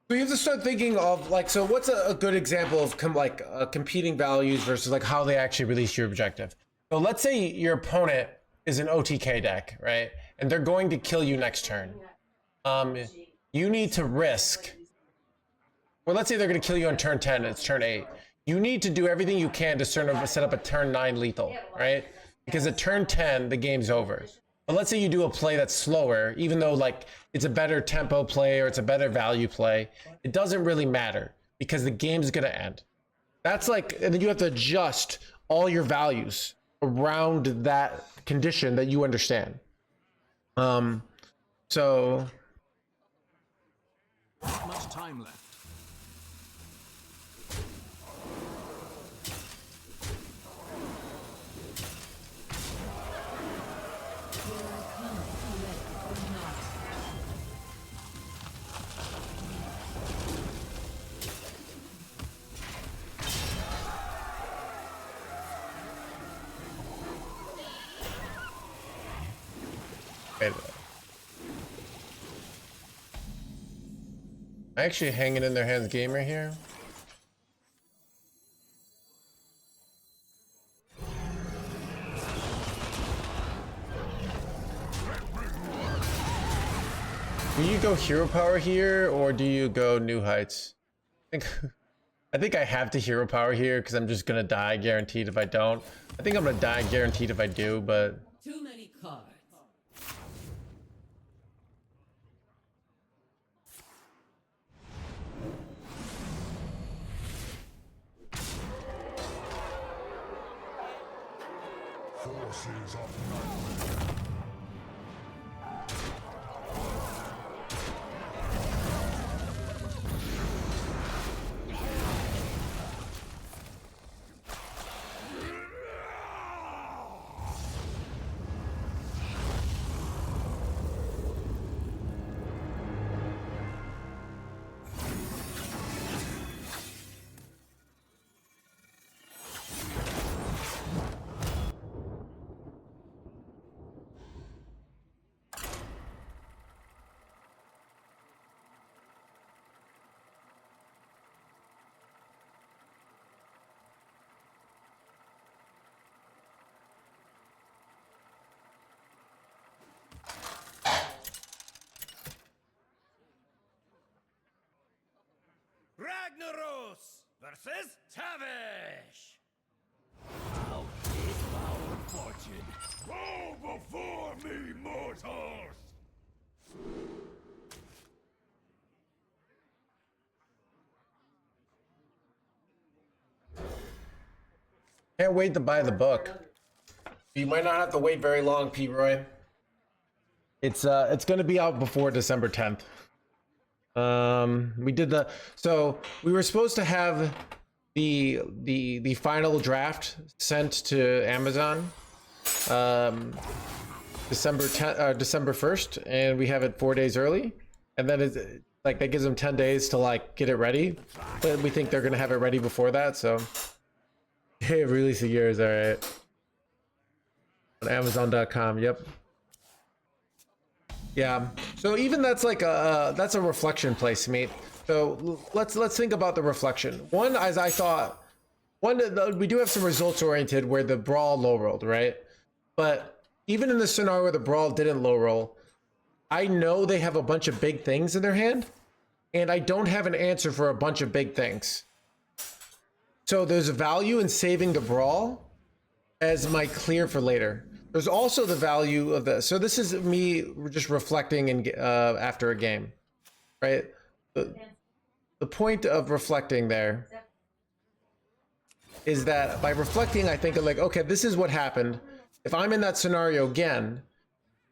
So you have to start thinking of like, so what's a good example of competing values versus like how they actually release your objective. So let's say your opponent is an OTK deck, right? And they're going to kill you next turn. You need to risk, or let's say they're going to kill you on turn 10, it's turn 8. You need to do everything you can to set up a turn 9 lethal, right? Because at turn 10, the game's over. But let's say you do a play that's slower, even though like it's a better tempo play or it's a better value play, it doesn't really matter because the game's gonna end. That's like, and then you have to adjust all your values around that condition that you understand. So Not much time left. actually hanging in their hands gamer here. Do you go hero power here or do you go new heights? I think I have to hero power here because I'm just gonna die guaranteed if I don't. I think I'm gonna die guaranteed if I do, but Too many cards. Forces of night. Ragnaros versus Tavish. How is our fortune? Go before me, mortals! can't wait to buy the book. You might not have to wait very long, P. Roy. It's gonna be out before December 10th. We did the, so we were supposed to have the final draft sent to Amazon December 1st, and we have it 4 days early, and then it's like that gives them 10 days to like get it ready, but we think they're gonna have it ready before that. So hey, release of yours, all right, on Amazon.com. Yep. Yeah, so even that's like that's a reflection place, mate. So let's think about the reflection. One, as I thought, we do have some results oriented where the brawl low rolled, right? But even in the scenario where the brawl didn't low roll, I know they have a bunch of big things in their hand, and I don't have an answer for a bunch of big things. So there's a value in saving the brawl as my clear for later. There's also the value of this. So this is me just reflecting and after a game, right? The point of reflecting there is that by reflecting, I think of like, okay, this is what happened. If I'm in that scenario again,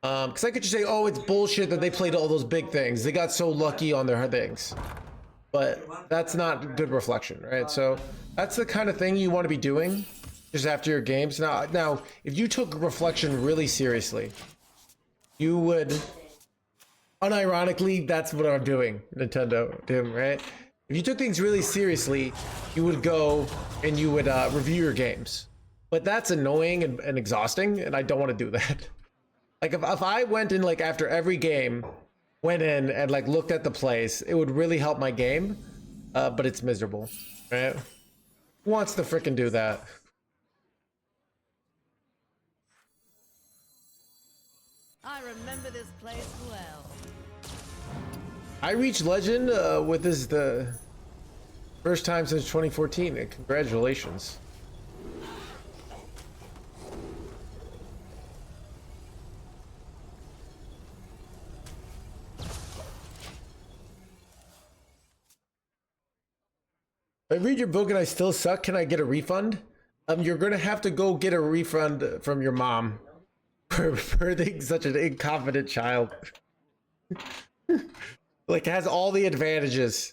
because I could just say, oh, it's bullshit that they played all those big things. They got so lucky on their things. But that's not good reflection, right? So that's the kind of thing you want to be doing just after your games. Now, if you took reflection really seriously, you would, unironically, that's what I'm doing, Nintendo, Tim, right? If you took things really seriously, you would go and you would review your games. But that's annoying and exhausting, and I don't want to do that. Like if I went in like after every game, went in and like looked at the plays, it would really help my game, but it's miserable, right? Who wants to frickin' do that? I remember this place well. I reached legend with this the first time since 2014. And congratulations. If I read your book and I still suck, can I get a refund? You're gonna have to go get a refund from your mom for being such an incompetent child. Like has all the advantages,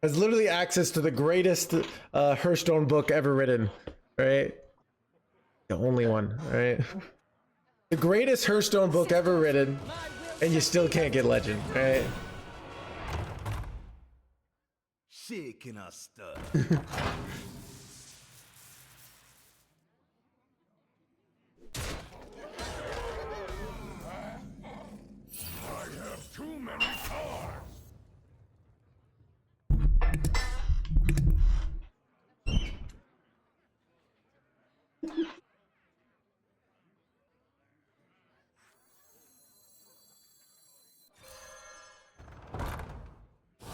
has literally access to the greatest Hearthstone book ever written, right? The only one, right? The greatest Hearthstone book ever written, and you still can't get legend, right? Shaking us stuff. I have too many cards.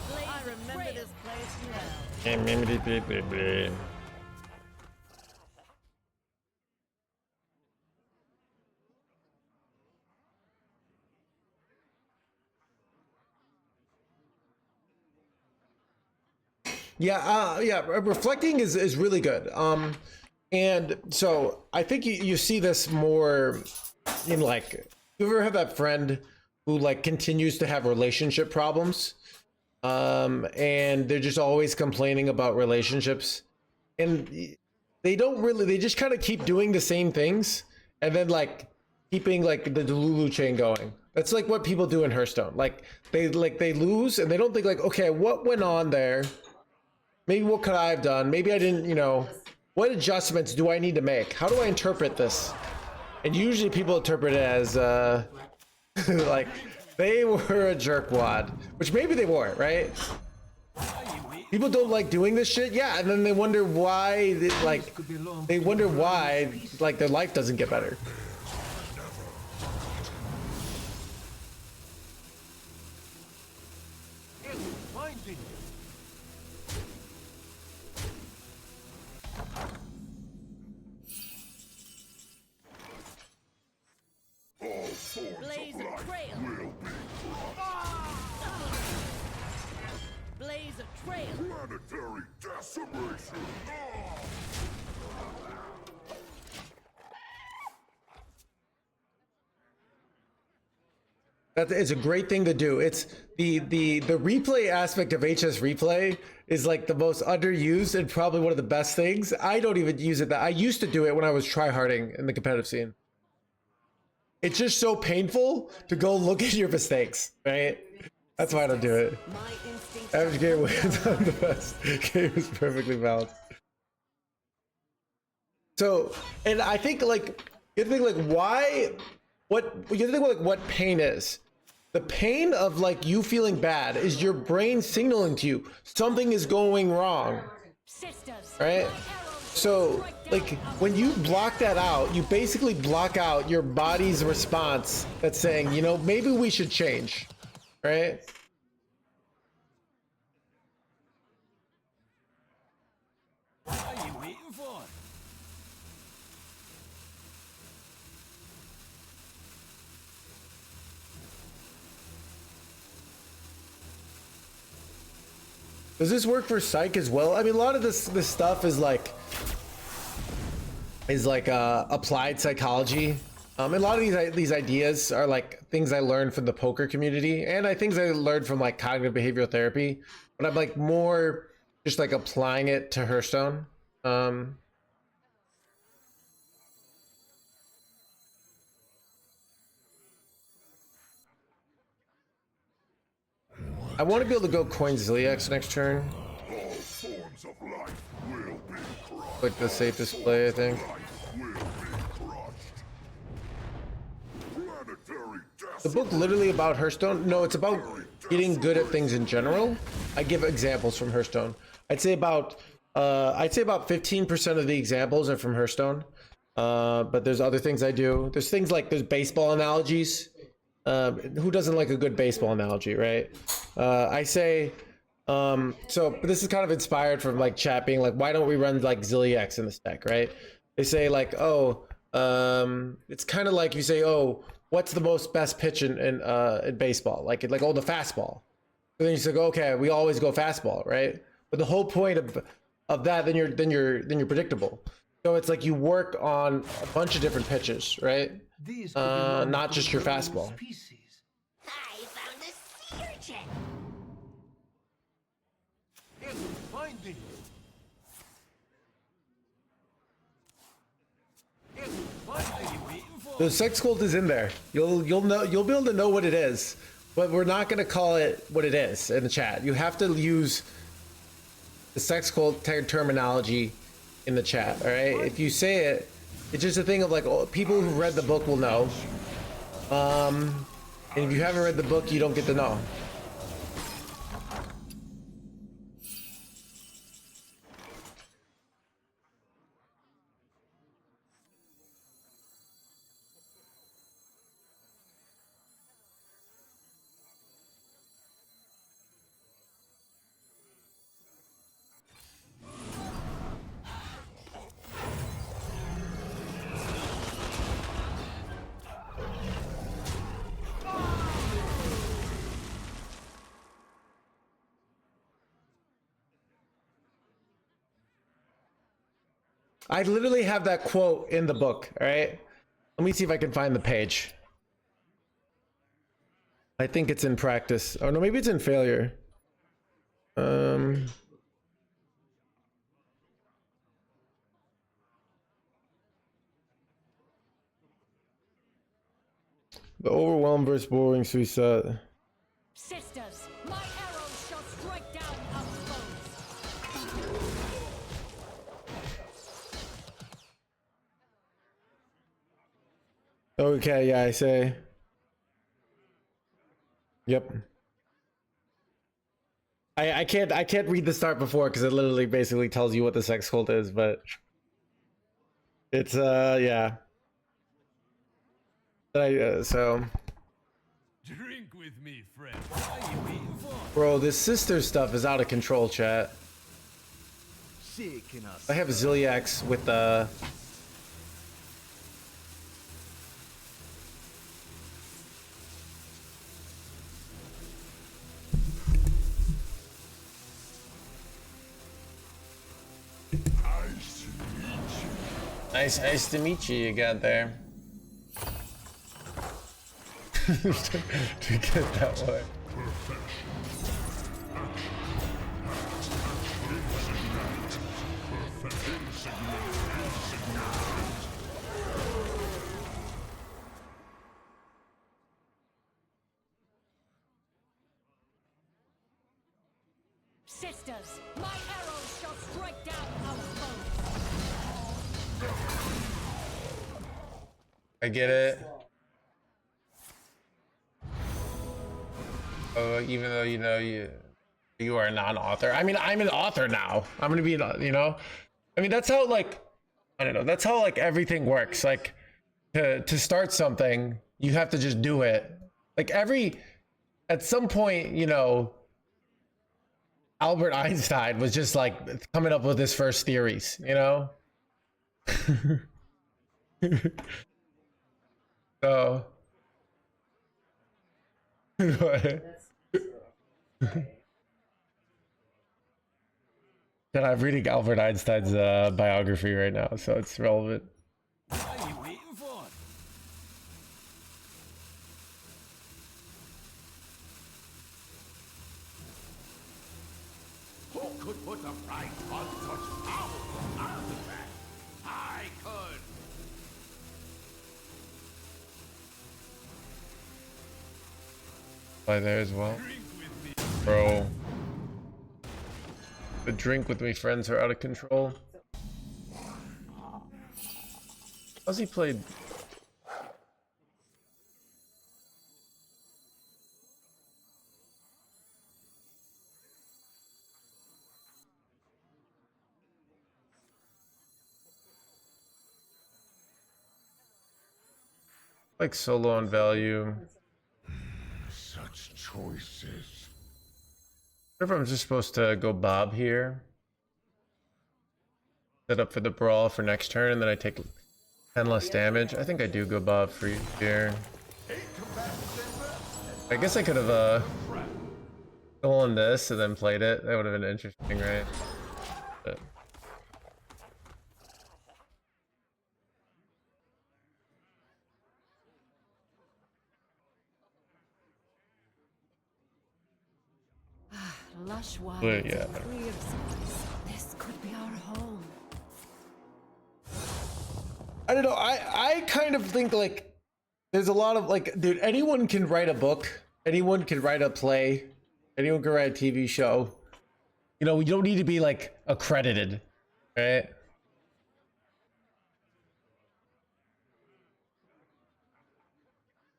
I remember this place well. Yeah, reflecting is really good. And so I think you see this more in like, you ever have that friend who like continues to have relationship problems, and they're just always complaining about relationships, and they just kind of keep doing the same things, and then like keeping like the Delulu chain going. That's like what people do in Hearthstone. Like they lose and they don't think like, okay, what went on there? Maybe what could I have done? Maybe I didn't, what adjustments do I need to make? How do I interpret this? And usually people interpret it as, like, they were a jerkwad, which maybe they were, right? People don't like doing this shit, yeah, and then they wonder why, they wonder why, like, their life doesn't get better. Blaze a trail. Blaze a trail. Planetary decimation. That is a great thing to do. It's the replay aspect of HS replay is like the most underused and probably one of the best things. I don't even use it. That I used to do it when I was tryharding in the competitive scene. It's just so painful to go look at your mistakes, right? That's why I don't do it. Average game wins on the best. Game is perfectly balanced. So, and I think like you think like why, what you think like what pain is. The pain of like you feeling bad is your brain signaling to you something is going wrong, right? So like when you block that out, you basically block out your body's response that's saying, you know, maybe we should change, right? What are you waiting for? Does this work for psych as well? I mean, a lot of this stuff is like applied psychology. A lot of these ideas are like things I learned from the poker community, and things I learned from like cognitive behavioral therapy. But I'm like more just like applying it to Hearthstone. I want to be able to go coin Ziliax next turn. All forms of life will be crushed. Like the safest play, I think. Life will be crushed. Planetary The book literally about Hearthstone? No, it's about getting good at things in general. I give examples from Hearthstone. I'd say about 15% of the examples are from Hearthstone. But there's other things I do. There's things like there's baseball analogies. Who doesn't like a good baseball analogy, right? I say, so this is kind of inspired from like chat being like, why don't we run like Ziliax in this deck, right? They say like, oh, it's kind of like you say, oh, what's the best pitch in baseball? Like oh, the fastball. And then you say, okay, we always go fastball, right? But the whole point of that, then you're predictable. So it's like you work on a bunch of different pitches, right? Not just your fastball. I found a sea urchin. It's finding. It's finding. You waiting for? The sex cult is in there. You'll be able to know what it is, but we're not gonna call it what it is in the chat. You have to use the sex cult terminology in the chat. All right, if you say it, it's just a thing of like people who read the book will know. And if you haven't read the book, you don't get to know. I literally have that quote in the book, all right? Let me see if I can find the page. I think it's in practice. Oh no, maybe it's in failure. The overwhelmed versus boring suicide. Sisters, my arrows shall strike down our foes. Okay, yeah, I say. Yep. I can't read the start before because it literally basically tells you what the sex cult is, but it's yeah. So Drink with me, friend. What are you waiting for? bro, this sister stuff is out of control, chat. Shaking us. I have Ziliax with the nice to meet you. You got there. to get that way. Sisters, my arrows shall strike down our foes. I get it. Oh, even though you are a non-author. I mean, I'm an author now. I'm gonna be, you know. I mean, that's how like, I don't know. That's how like everything works. Like, to start something, you have to just do it. Like at some point, you know, Albert Einstein was just like coming up with his first theories, you know. So. And I'm reading Albert Einstein's biography right now, so it's relevant. What are you waiting for? Who could put a price on such powerful artifacts? I could. By there as well, bro. The drink with me friends are out of control. How's he played? Like solo on value. Such choices. I wonder if I'm just supposed to go Bob here. Set up for the brawl for next turn, and then I take 10 less damage. I think I do go Bob for you here. I guess I could have stolen this and then played it. That would have been interesting, right? But Lush wilds yeah. and clear skies. This could be our home. I don't know. I kind of think like there's a lot of like, dude, anyone can write a book, anyone can write a play, anyone can write a TV show. You know, you don't need to be like accredited, right?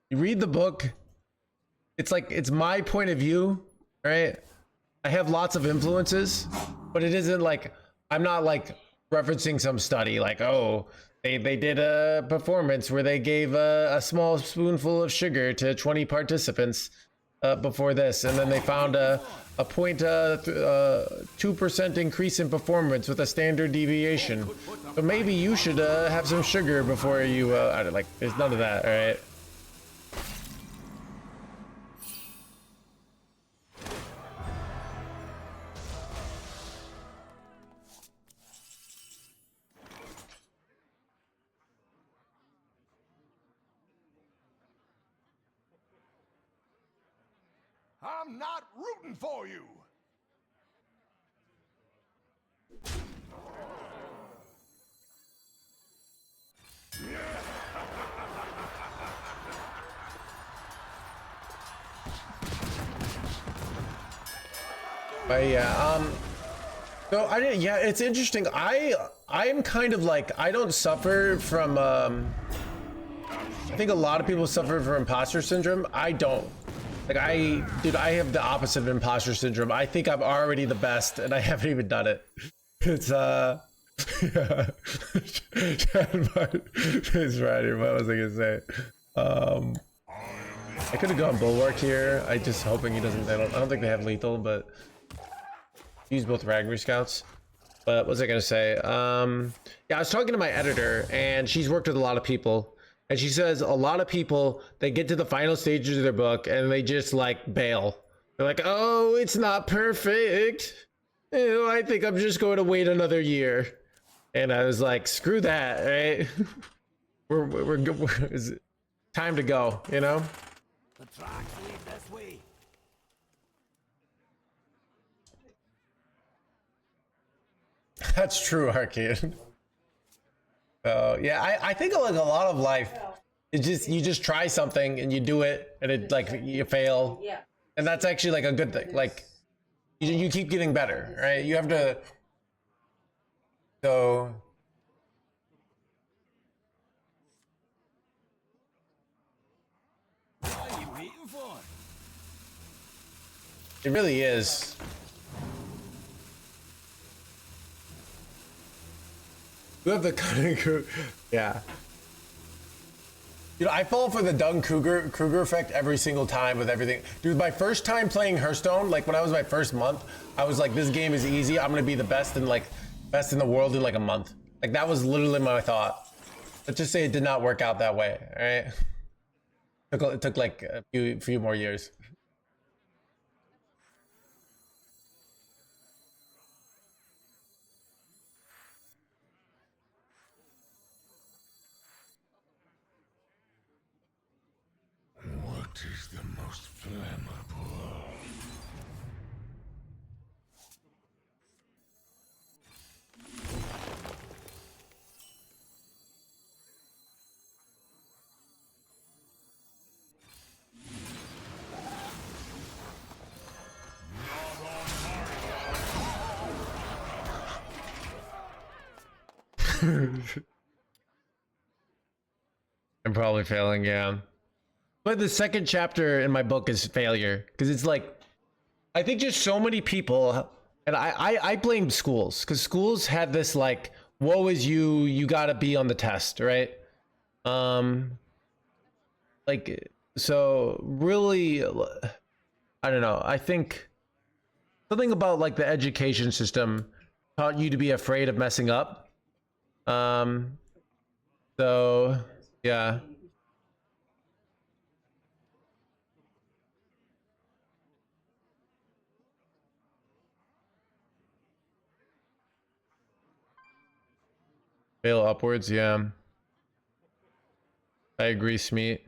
You read the book, it's like, it's my point of view, right? I have lots of influences, but it isn't like, I'm not like referencing some study like, oh, they did a performance where they gave a small spoonful of sugar to 20 participants before this, and then they found a 0.2% increase in performance with a standard deviation. So maybe you should have some sugar before you, I don't like, there's none of that, all right? I'm not rooting for you. But yeah, so I didn't, yeah, it's interesting. I'm kind of like, I don't suffer from, I think a lot of people suffer from imposter syndrome. I don't. Like dude, I have the opposite of imposter syndrome. I think I'm already the best and I haven't even done it. It's, yeah. It's right here. What was I gonna say? I could have gone Bulwark here. I just hoping he doesn't, I don't think they have lethal, but use both Ragnar Scouts. But what was I gonna say? Yeah, I was talking to my editor and she's worked with a lot of people. And she says a lot of people, they get to the final stages of their book and they just like bail. They're like, oh, it's not perfect. Ew, I think I'm just going to wait another year. And I was like, screw that, right? we're it's time to go, you know? The tracks lead this way. That's true, Arcade. So yeah, I think like a lot of life is just you just try something and you do it and it like you fail. Yeah. And that's actually like a good thing. Like you keep getting better, right? You have to. So. What are you waiting for? It really is. You have the cunning crew. Yeah. You know, I fall for the Dunn-Kruger effect every single time with everything. Dude, my first time playing Hearthstone, like when I was my first month, I was like, this game is easy. I'm gonna be the best in the world in like a month. Like that was literally my thought. Let's just say it did not work out that way, all right? It took like a few more years. What is the most flammable? I'm probably failing, yeah. But the second chapter in my book is failure because it's like I think just so many people, and I blame schools because schools had this like, woe is you gotta be on the test, right? Like so really, I don't know. I think something about like the education system taught you to be afraid of messing up. So yeah. Fail upwards, yeah. I agree, Smeet.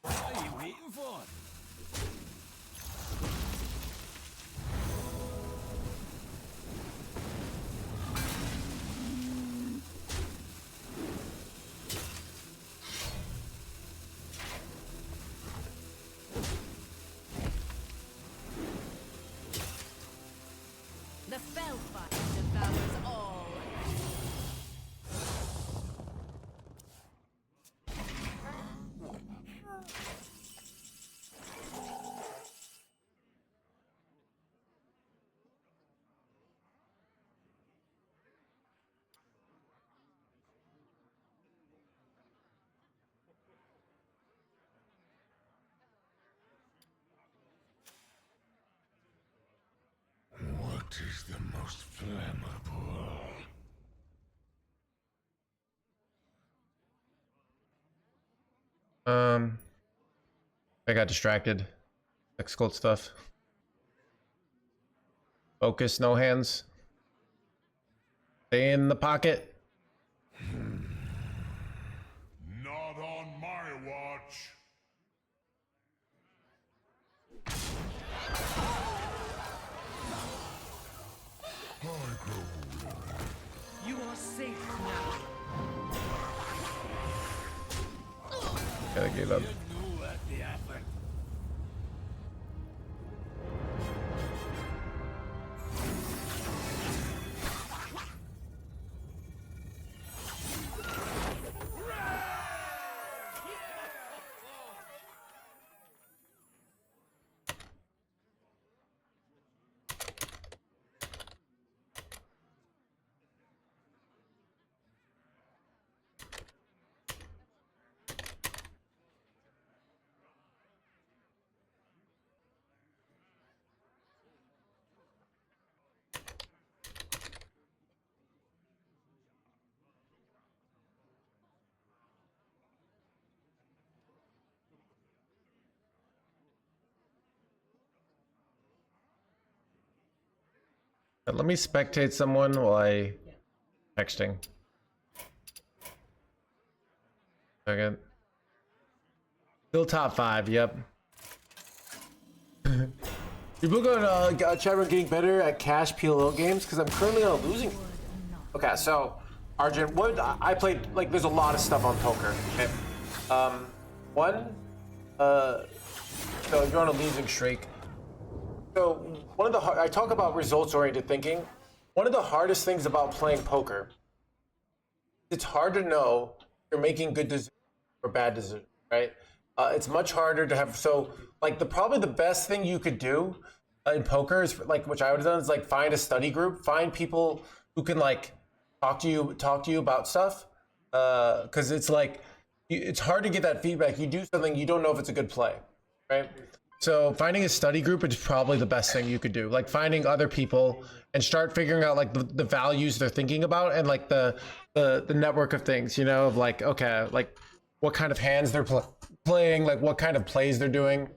What are you waiting for? The Spellfire devours all. What is the most flammable? I got distracted. Sex cult stuff. Focus, no hands. Stay in the pocket. Not on my watch. I grow weary. You are safe now. Gotta give up. No worth the effort. Let me spectate someone while I texting. Second. Still top 5, yep. People going chat room getting better at cash PLO games because I'm currently on a losing. Okay, so Arjun, what I played, like, there's a lot of stuff on poker. Okay? One, so you're on a losing streak. So one of the I talk about results-oriented thinking. One of the hardest things about playing poker, it's hard to know if you're making good decisions or bad decisions, right? It's much harder to have. So like probably the best thing you could do in poker is like, which I would have done, is like find a study group, find people who can like talk to you about stuff, because it's like it's hard to get that feedback. You do something, you don't know if it's a good play, right? So finding a study group is probably the best thing you could do. Like finding other people and start figuring out like the values they're thinking about and like the network of things, you know, of like, okay, like what kind of hands they're playing, like what kind of plays they're doing.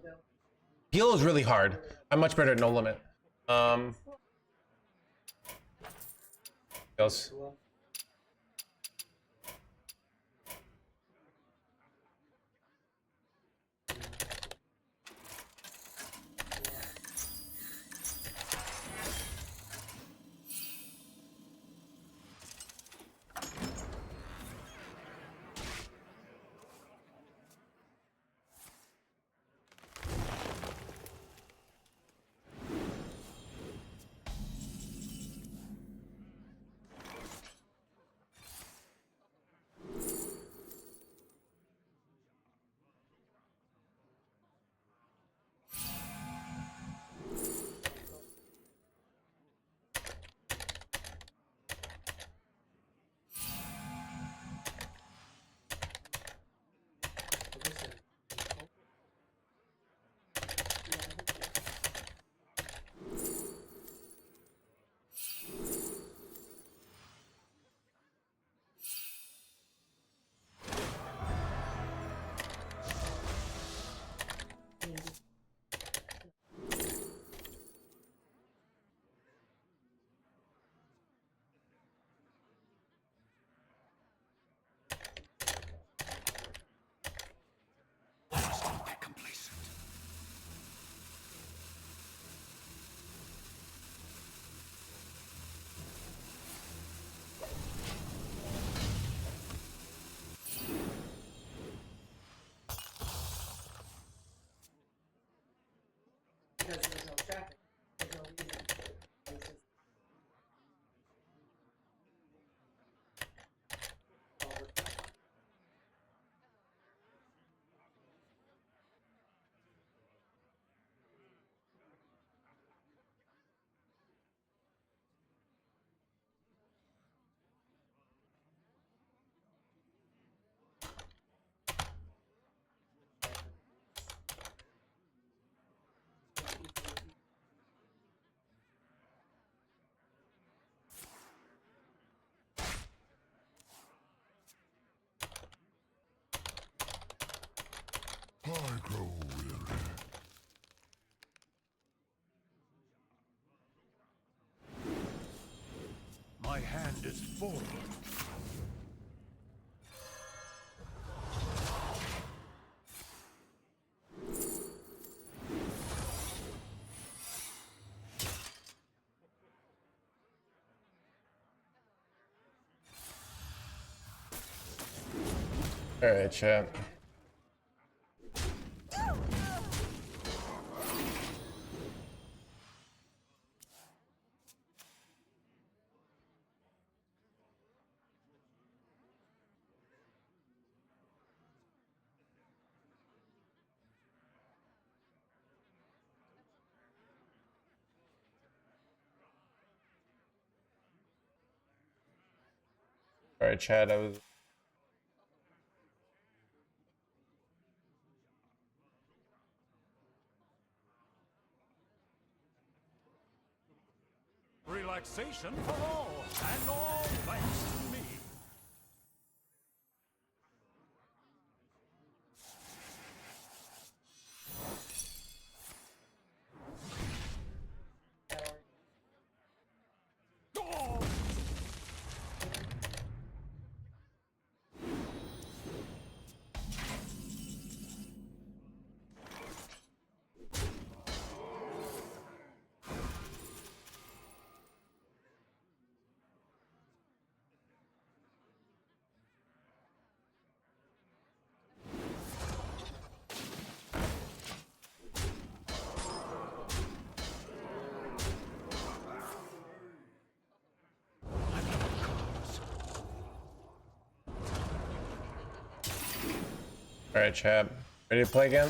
PLO is really hard. I'm much better at no limit. Else. I grow weary. My hand is full. All right, chat. All right, chat. I was. Relaxation for all, and all thanks to me. All right, chat. Ready to play again?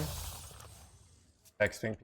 Texting.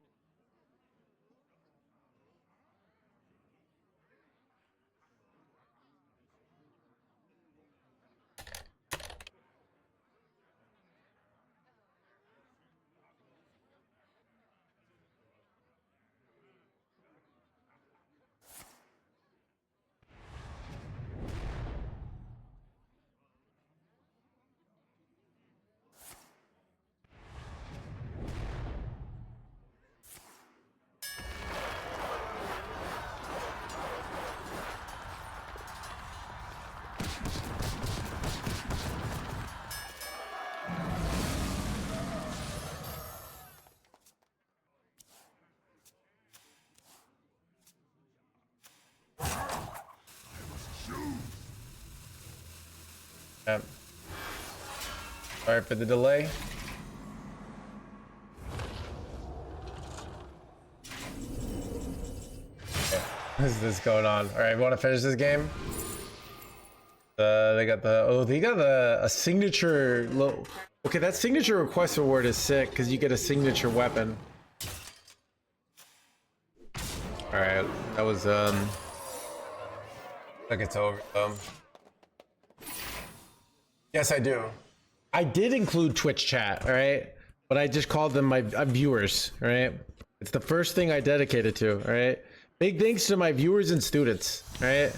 Yep. Sorry for the delay. Okay. What is this going on? All right, want to finish this game? They got a signature low. Okay, that signature request reward is sick because you get a signature weapon. All right, that was like it's over. Yes, I do. I did include Twitch chat, all right? But I just called them my viewers, all right? It's the first thing I dedicated to, all right? Big thanks to my viewers and students, all right?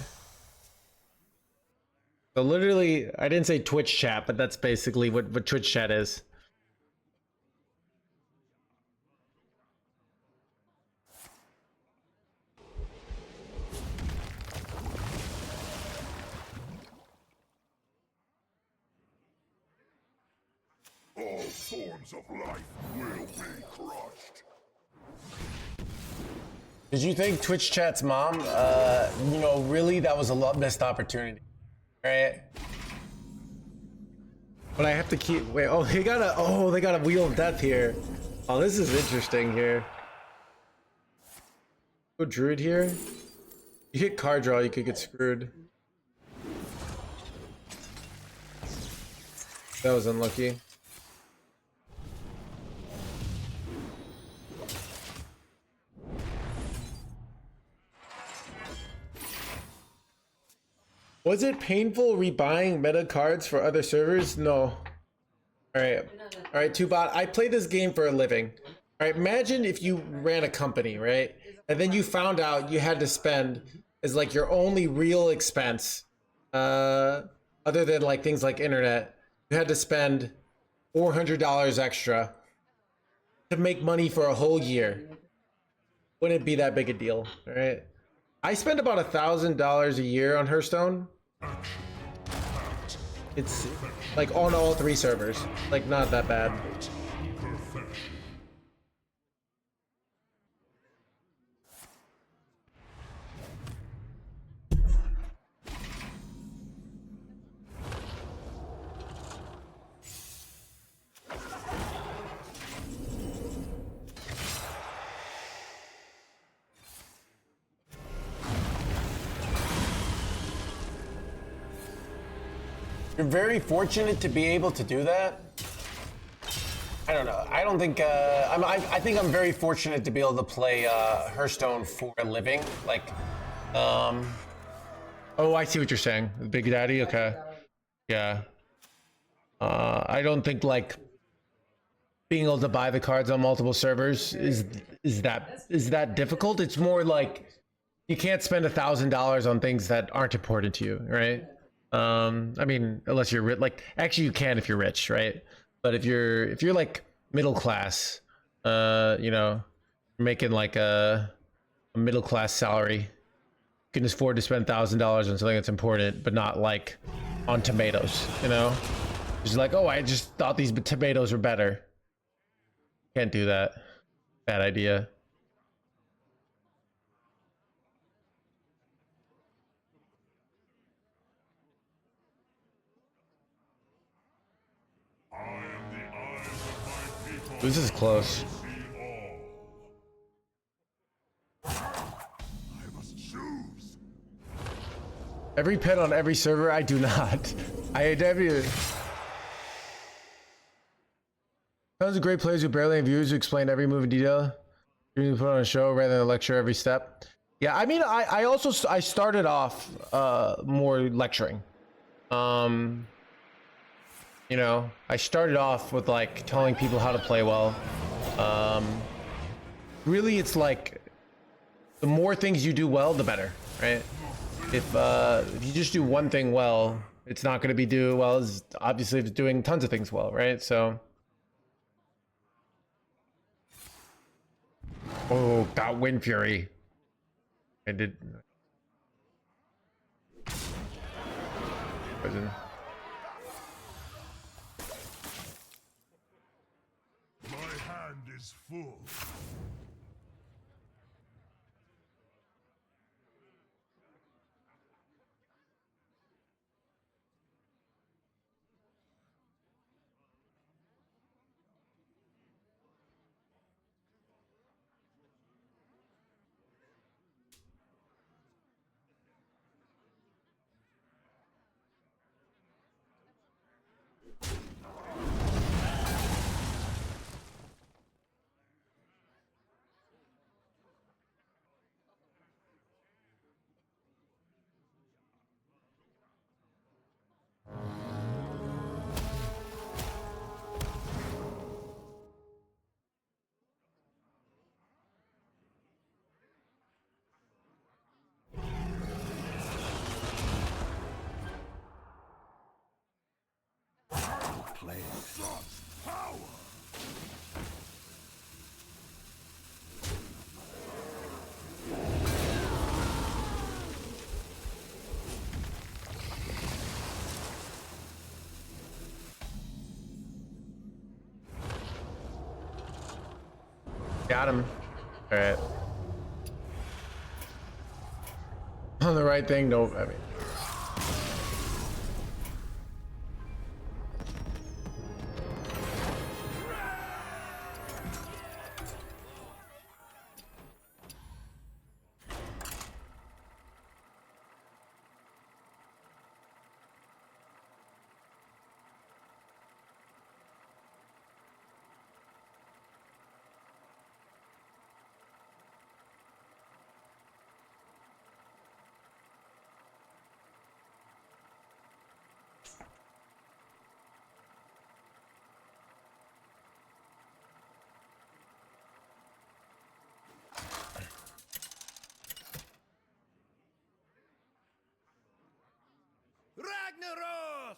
So literally, I didn't say Twitch chat, but that's basically what Twitch chat is. All forms of life will be crushed. Did you think Twitch chat's mom, you know, really that was a missed opportunity, right? But I have to keep, wait, they got a wheel of death here. Oh, this is interesting here. Go druid here. You hit card draw, you could get screwed. That was unlucky. Was it painful rebuying meta cards for other servers? No. All right, Tubot. I play this game for a living. All right, imagine if you ran a company, right? And then you found out you had to spend as like your only real expense, other than like things like internet, you had to spend $400 extra to make money for a whole year. Wouldn't it be that big a deal, all right? I spend about $1,000 a year on Hearthstone. It's like on all 3 servers, like not that bad. You're very fortunate to be able to do that. I don't know. I don't think. I think I'm very fortunate to be able to play Hearthstone for a living. Like, Oh, I see what you're saying. Big Daddy. Okay. Yeah. I don't think like being able to buy the cards on multiple servers is that difficult. It's more like you can't spend $1,000 on things that aren't important to you, right? I mean, unless you're like, actually you can if you're rich, right? But if you're like middle class, you know, making like a middle class salary, you can afford to spend $1,000 on something that's important, but not like on tomatoes, you know? It's like, oh, I just thought these tomatoes were better. Can't do that. Bad idea. This is close. I must choose. Every pet on every server, I do not. I definitely. Tons of great players who barely have viewers who explain every move in detail. You put on a show rather than a lecture every step. Yeah, I mean, I also started off more lecturing. You know, I started off with like telling people how to play well. Really, it's like the more things you do well, the better, right? If you just do one thing well, it's not going to be do well as obviously if it's doing tons of things well, right? So, oh, got Wind Fury. I did. Poison. My hand is full. Play. Such power! Got him. All right. On the right thing, no, I mean.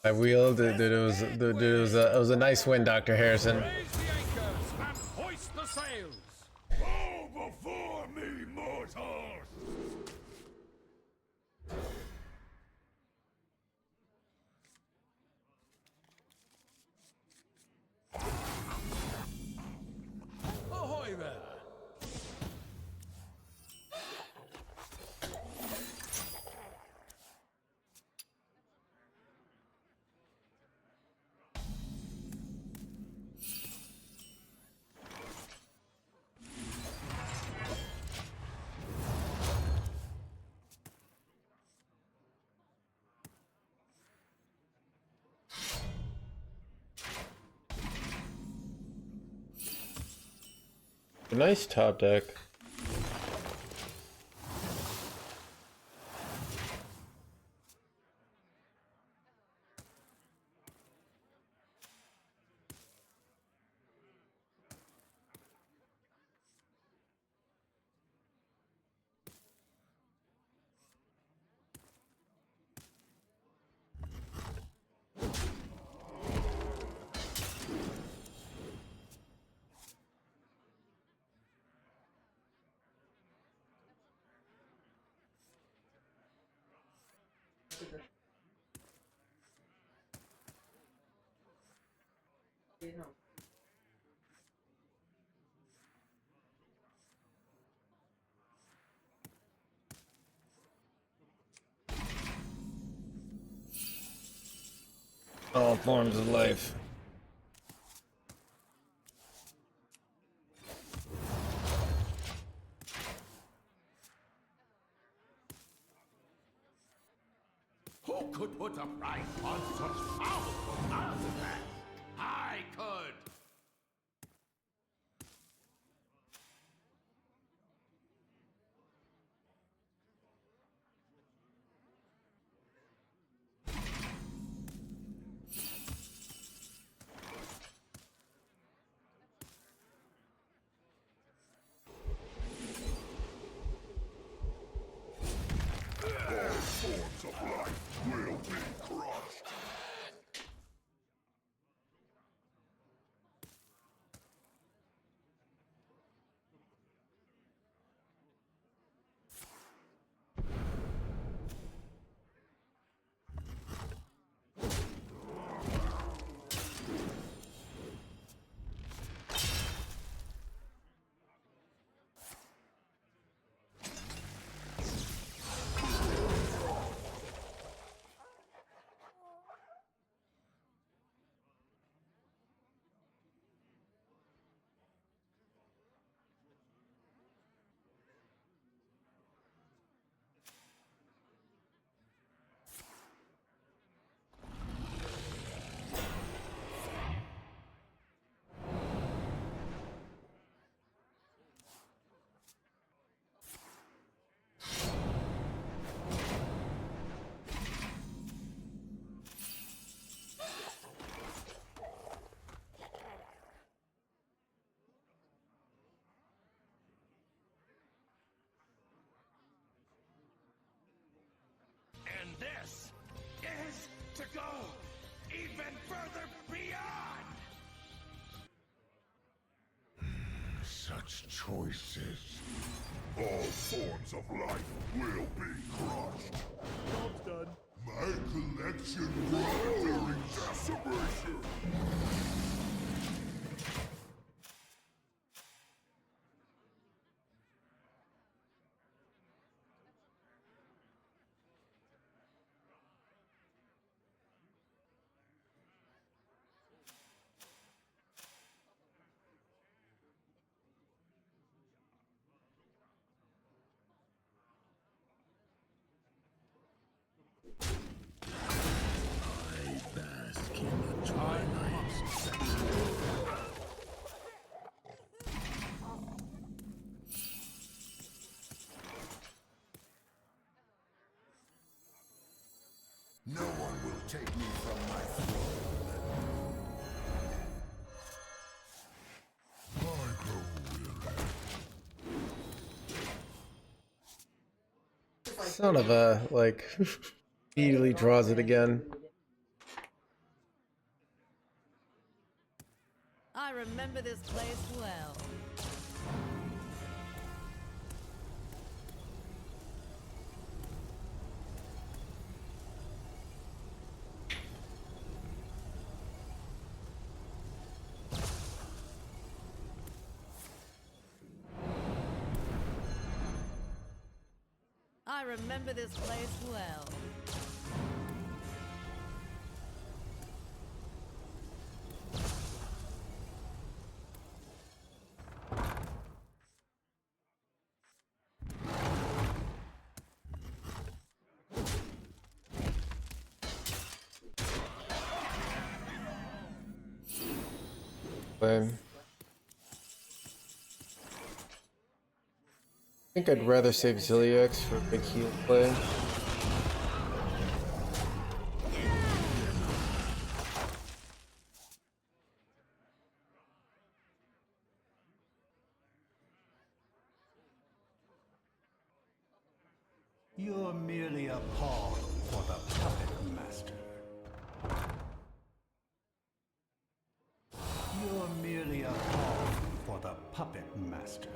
I wheeled. Dude, it was a nice win, Dr. Harrison. Raise the anchors and hoist the sails. Bow before me, mortals! Ahoy there. Nice top deck. All forms of life. Who could put a price on such powerful artifacts? I could. makes choices. All forms of life will be crushed. Job's done. My collection grew during decimation. No one will take me from my throne. I grow weary. Son of a, like, immediately draws it again. I remember this place well. I remember this place well. I think I'd rather save Zilliax for a big heal play. You're merely a pawn for the puppet master. You're merely a pawn for the puppet master.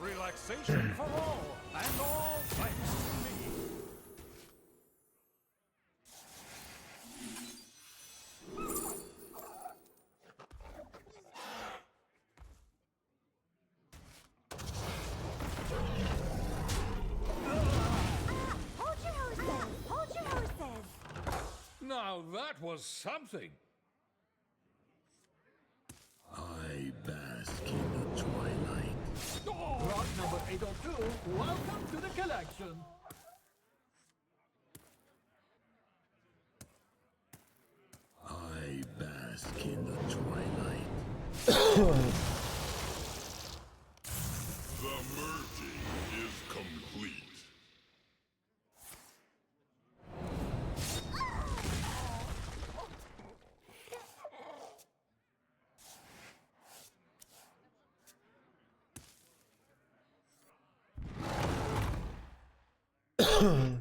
Relaxation for all, and all thanks to me. Hold your horses! Hold your horses! Now that was something. I bask in the twilight. Rock number 802, welcome to the collection. I bask in the twilight. The merging is complete. Overwhelming.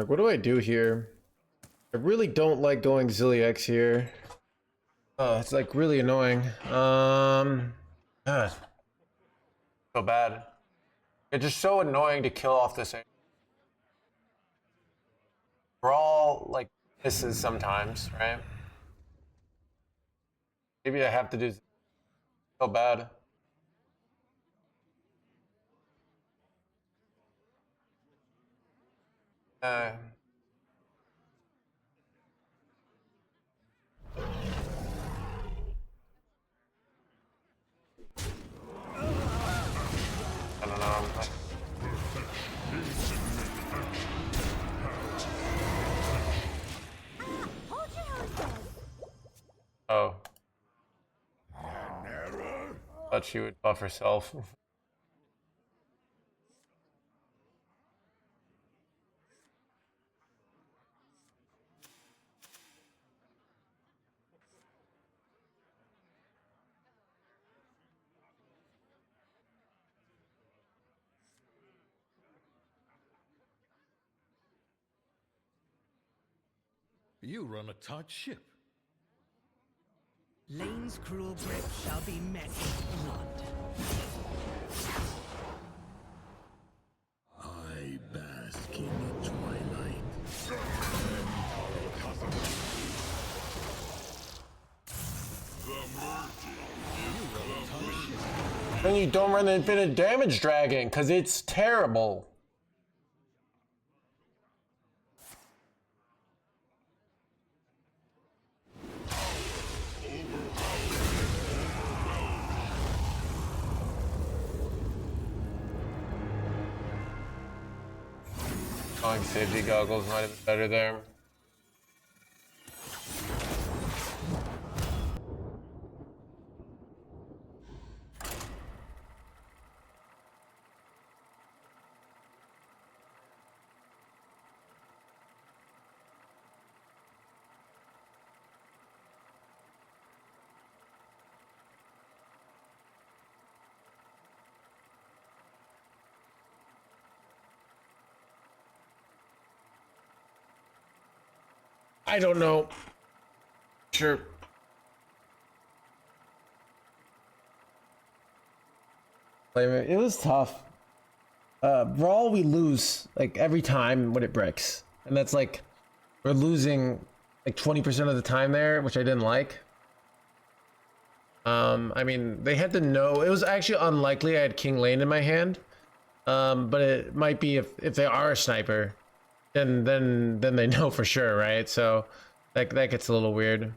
What do I do here? I really don't like going Zilliax here. Oh, it's like really annoying. Ugh. So bad. It's just so annoying to kill off this. We're all like misses sometimes, right? Maybe I have to do so bad. I don't don't know. Hold your horses. Oh. Thought she would buff herself. You run a tight ship. Lane's cruel grip shall be met with blood. I bask in the twilight. Then you don't run the infinite damage dragon, because it's terrible. Going safety goggles might have been better there. I don't know. Sure. It was tough. Brawl we lose like every time when it bricks, and that's like we're losing like 20% of the time there, which I didn't like. I mean, they had to know it was actually unlikely I had King Lane in my hand, but it might be if they are a sniper, then they know for sure, right? So that gets a little weird.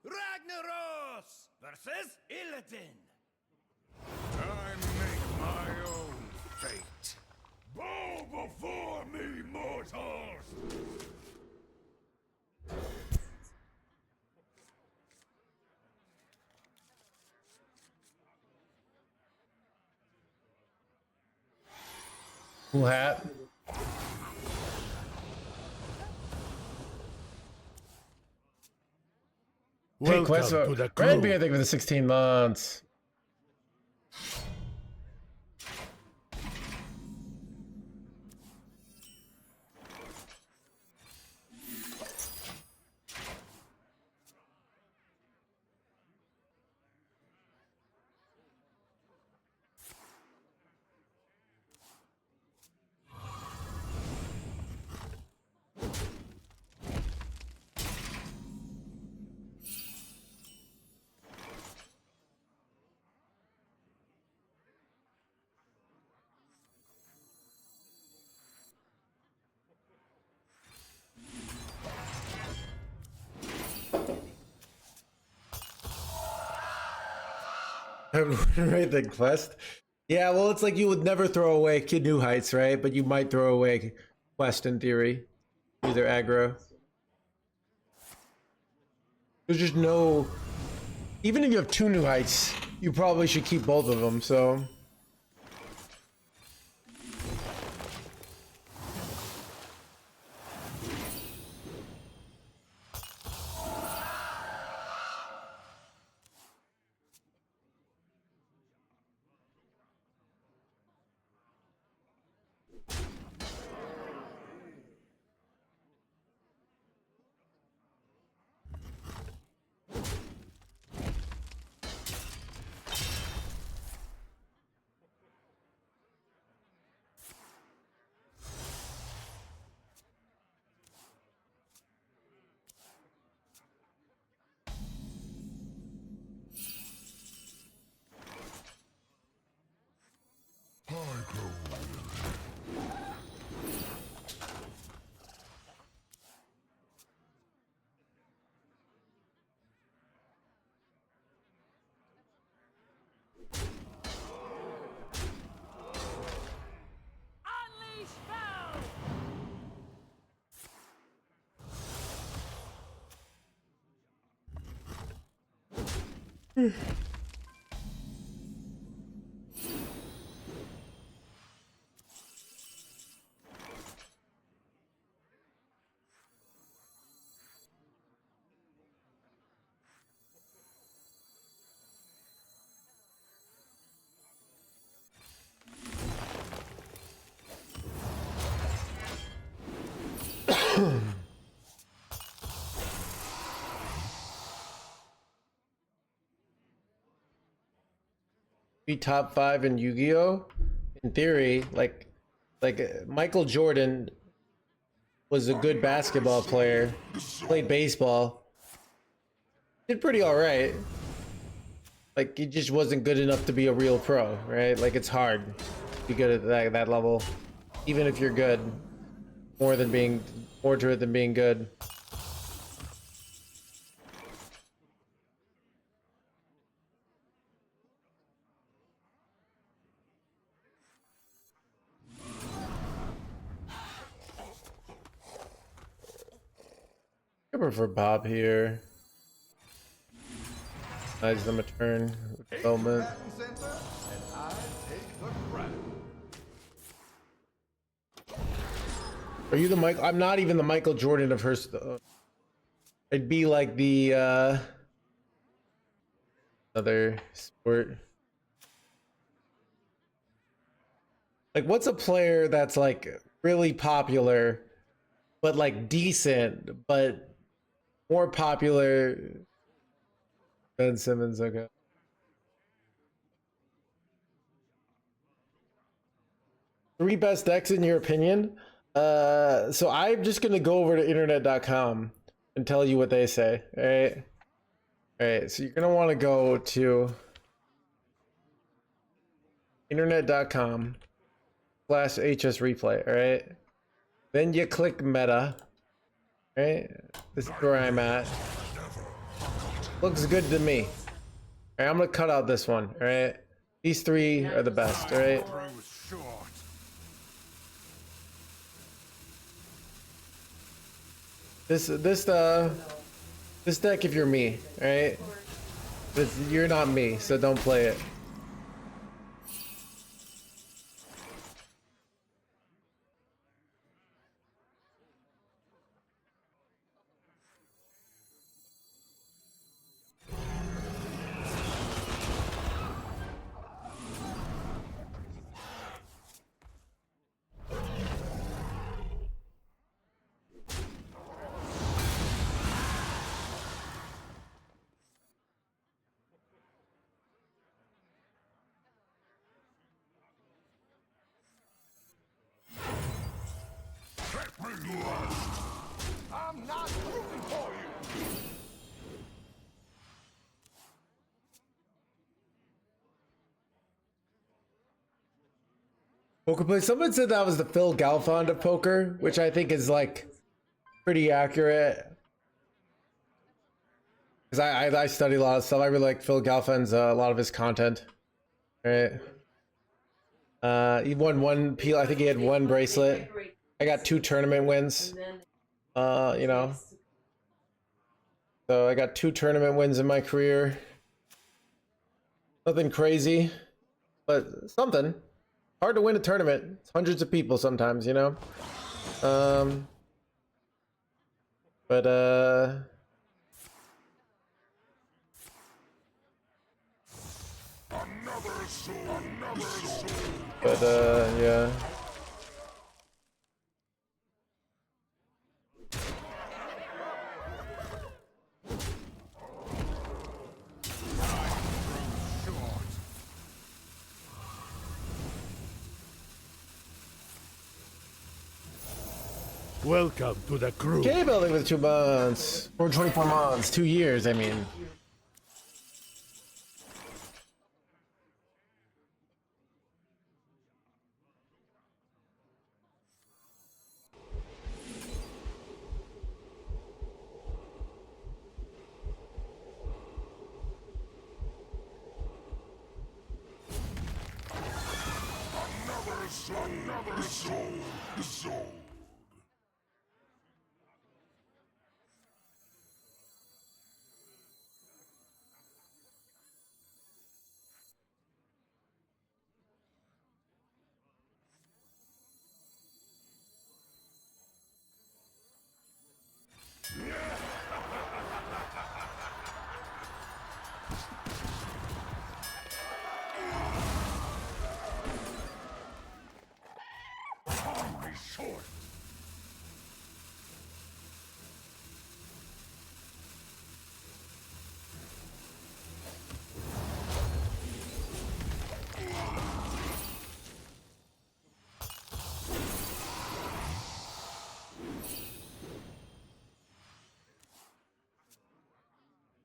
Ragnaros versus Illidan. I make my own fate. Bow before me, mortals! Cool hat. Hey, quest to the crew. Redbeard, thank you for the 16 months. Right, the quest. Yeah, well, it's like you would never throw away Kid New Heights, right? But you might throw away quest in theory. Either aggro. There's just no. Even if you have 2 New Heights, you probably should keep both of them. So. Unleash hell! Be top 5 in Yu-Gi-Oh. In theory, like Michael Jordan was a good basketball player, played baseball, did pretty all right. Like he just wasn't good enough to be a real pro, right? Like it's hard to be good at that level, even if you're good. More to it than being good. I prefer Bob here. Buys them a turn with development. Are you the Mike? I'm not even the Michael Jordan of Hearthstone. I'd be like the other sport. Like, what's a player that's like really popular, but like decent, but more popular? Ben Simmons, okay. Three best decks in your opinion? So I'm just gonna go over to internet.com and tell you what they say. All right. So you're gonna want to go to internet.com/HS replay. All right. Then you click meta. All right. This is where I'm at. Looks good to me. All right. I'm gonna cut out this one. All right. These 3 are the best. All right. This deck if you're me, alright? You're not me, so don't play it. I'm not rooting for you. Poker play. Someone said that was the Phil Galfond of poker, which I think is like pretty accurate. Because I study a lot of stuff. I really like Phil Galfan's a lot of his content. Right. He won one peel. I think he had one bracelet. I got 2 tournament wins. You know. So I got 2 tournament wins in my career. Nothing crazy, but something. Hard to win a tournament. It's hundreds of people sometimes, you know. But Another soul, another soul. yeah. Welcome to the crew. K building with 2 months. Or 24 months. 2 years, I mean. Another soul, soul. Short.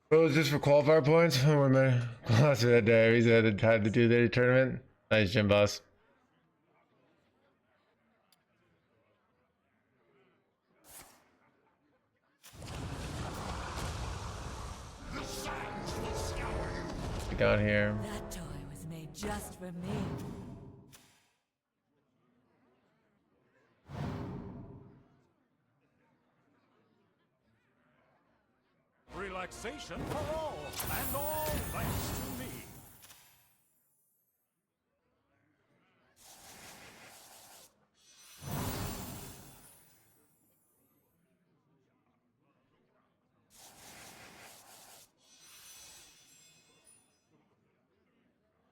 What was this for qualifier points? Oh, man. Lost that day. He's had the time to do the tournament. Nice, gym boss. Down here. That toy was made just for me. Relaxation for all, and all thanks to me.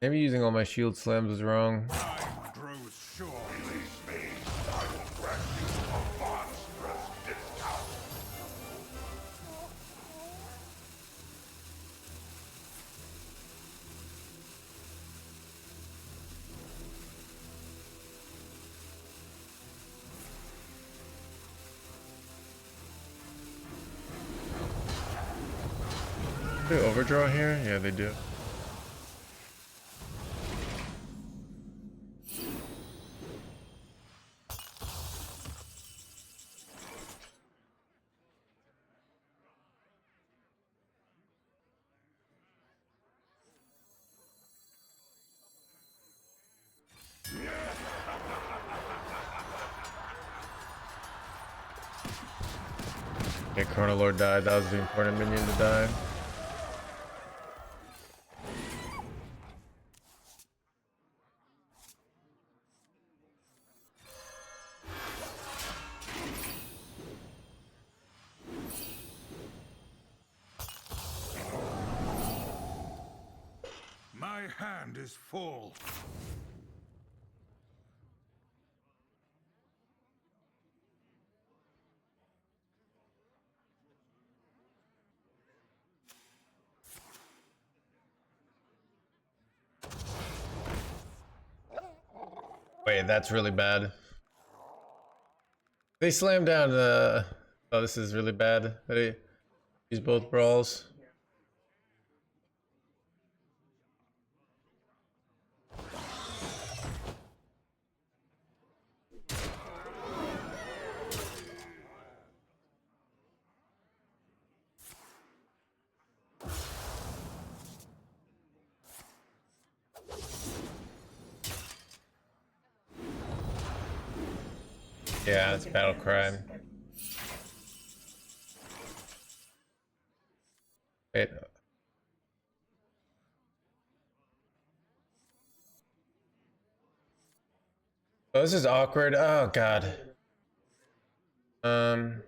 Maybe using all my shield slams was wrong. Time grows short. Release me. I will grant you a monstrous discount. Do they overdraw here? Yeah, they do. Okay, Chrono Lord died. That was the important minion to die. My hand is full. Wait, that's really bad. They slammed down oh, this is really bad. They use both brawls. Yeah, it's battle cry. Wait. Oh, this is awkward. Oh god. Um.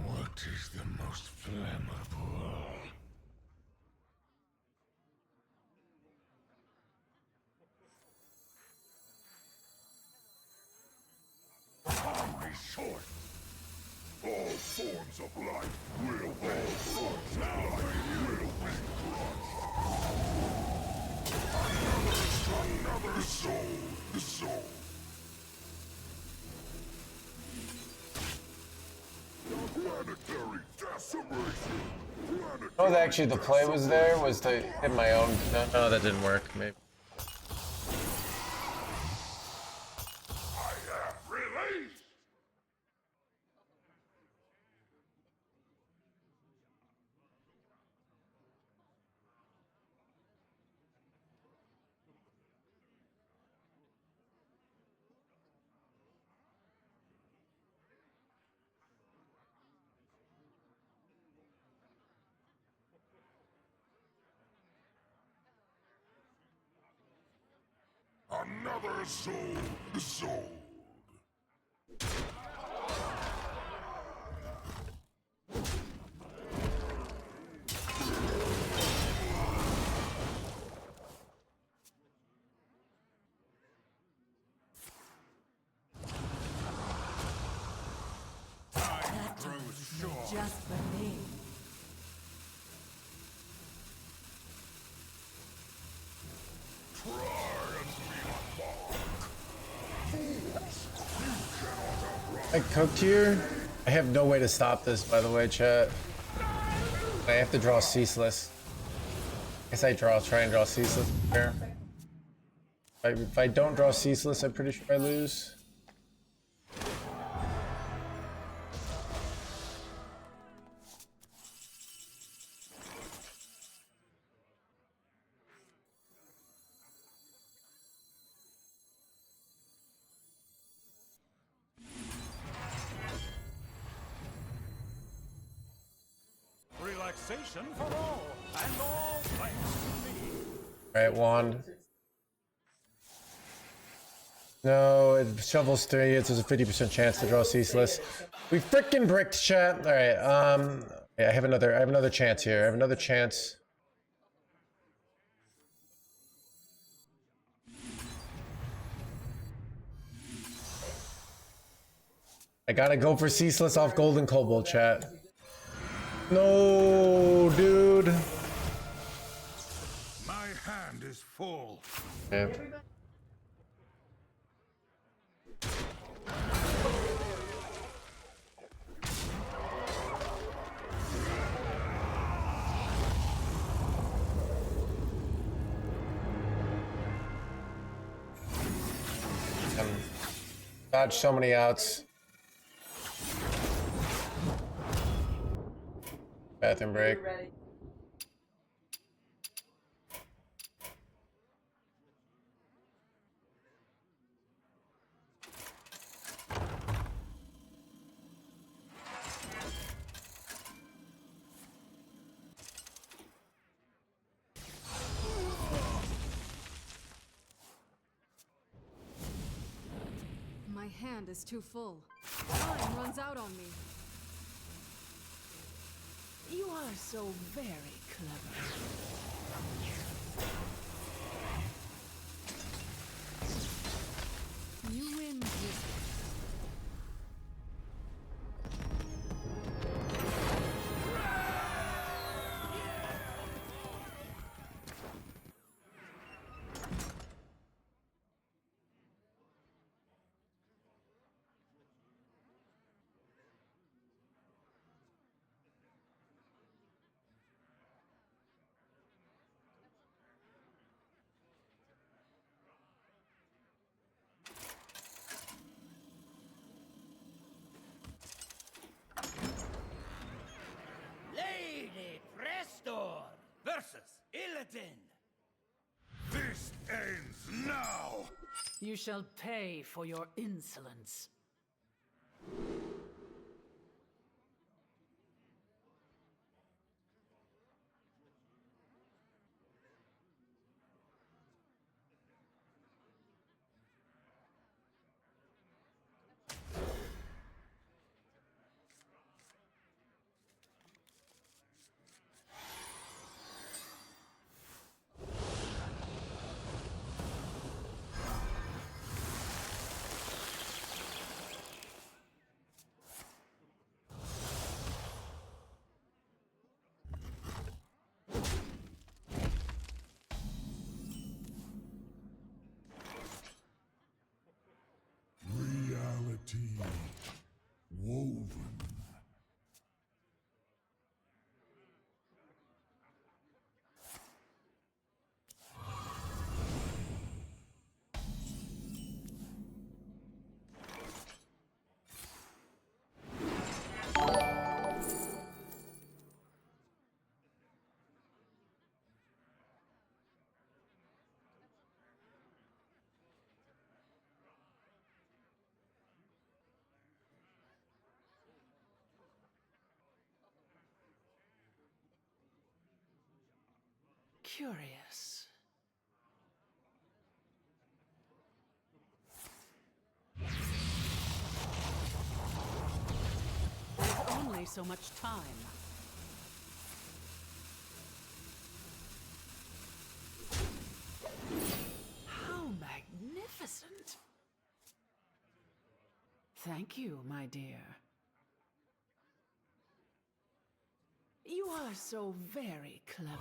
What is the most flammable? Only short. All forms of life will all forms of life will be crushed. Another soul. The soul. Planetary decimation. Oh, actually, the play was there was to hit my own. No, that didn't work. Maybe. I have released. Another soul. The soul. Just for me. I cooked here. I have no way to stop this, by the way, chat. I have to draw ceaseless. I guess I try and draw ceaseless here. If I don't draw ceaseless, I'm pretty sure I lose. Relaxation for all, and all thanks to me. Alright, wand. No, it shovels 3. It's a 50% chance to draw ceaseless. We frickin' bricked, chat. Alright, yeah, I have another chance here. I have another chance. I gotta go for ceaseless off golden kobold, chat. No, dude. My hand is full. Yeah. Dodged so many outs. Bathroom break. My hand is too full. Time runs out on me. You are so very clever. You win this. Theoden! This ends now! You shall pay for your insolence. Reality woven. Curious. There's only so much time. How magnificent! Thank you, my dear. You are so very clever.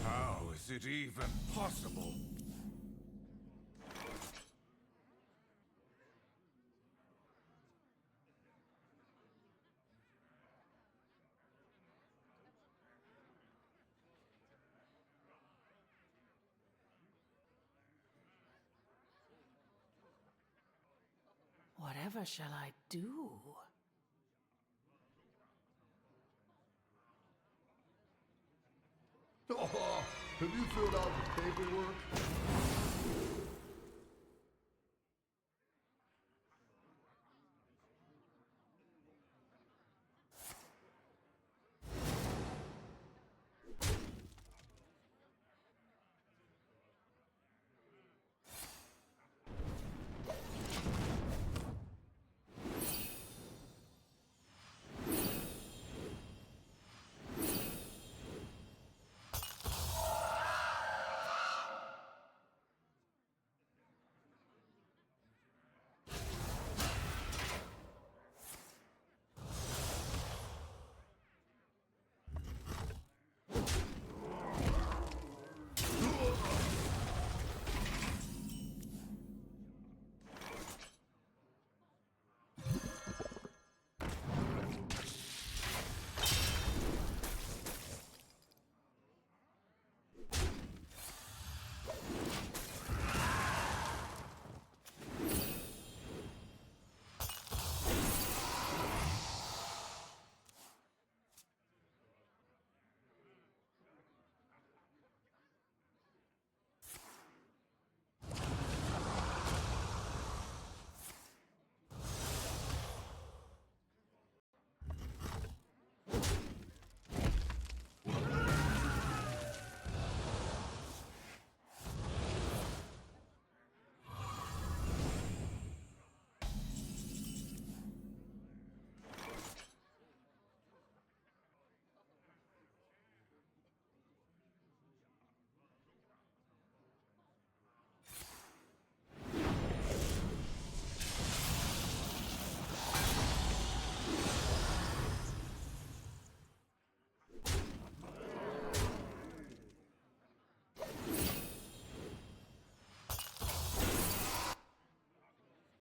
How is it even possible? Whatever shall I do? Oh, have you filled out the paperwork?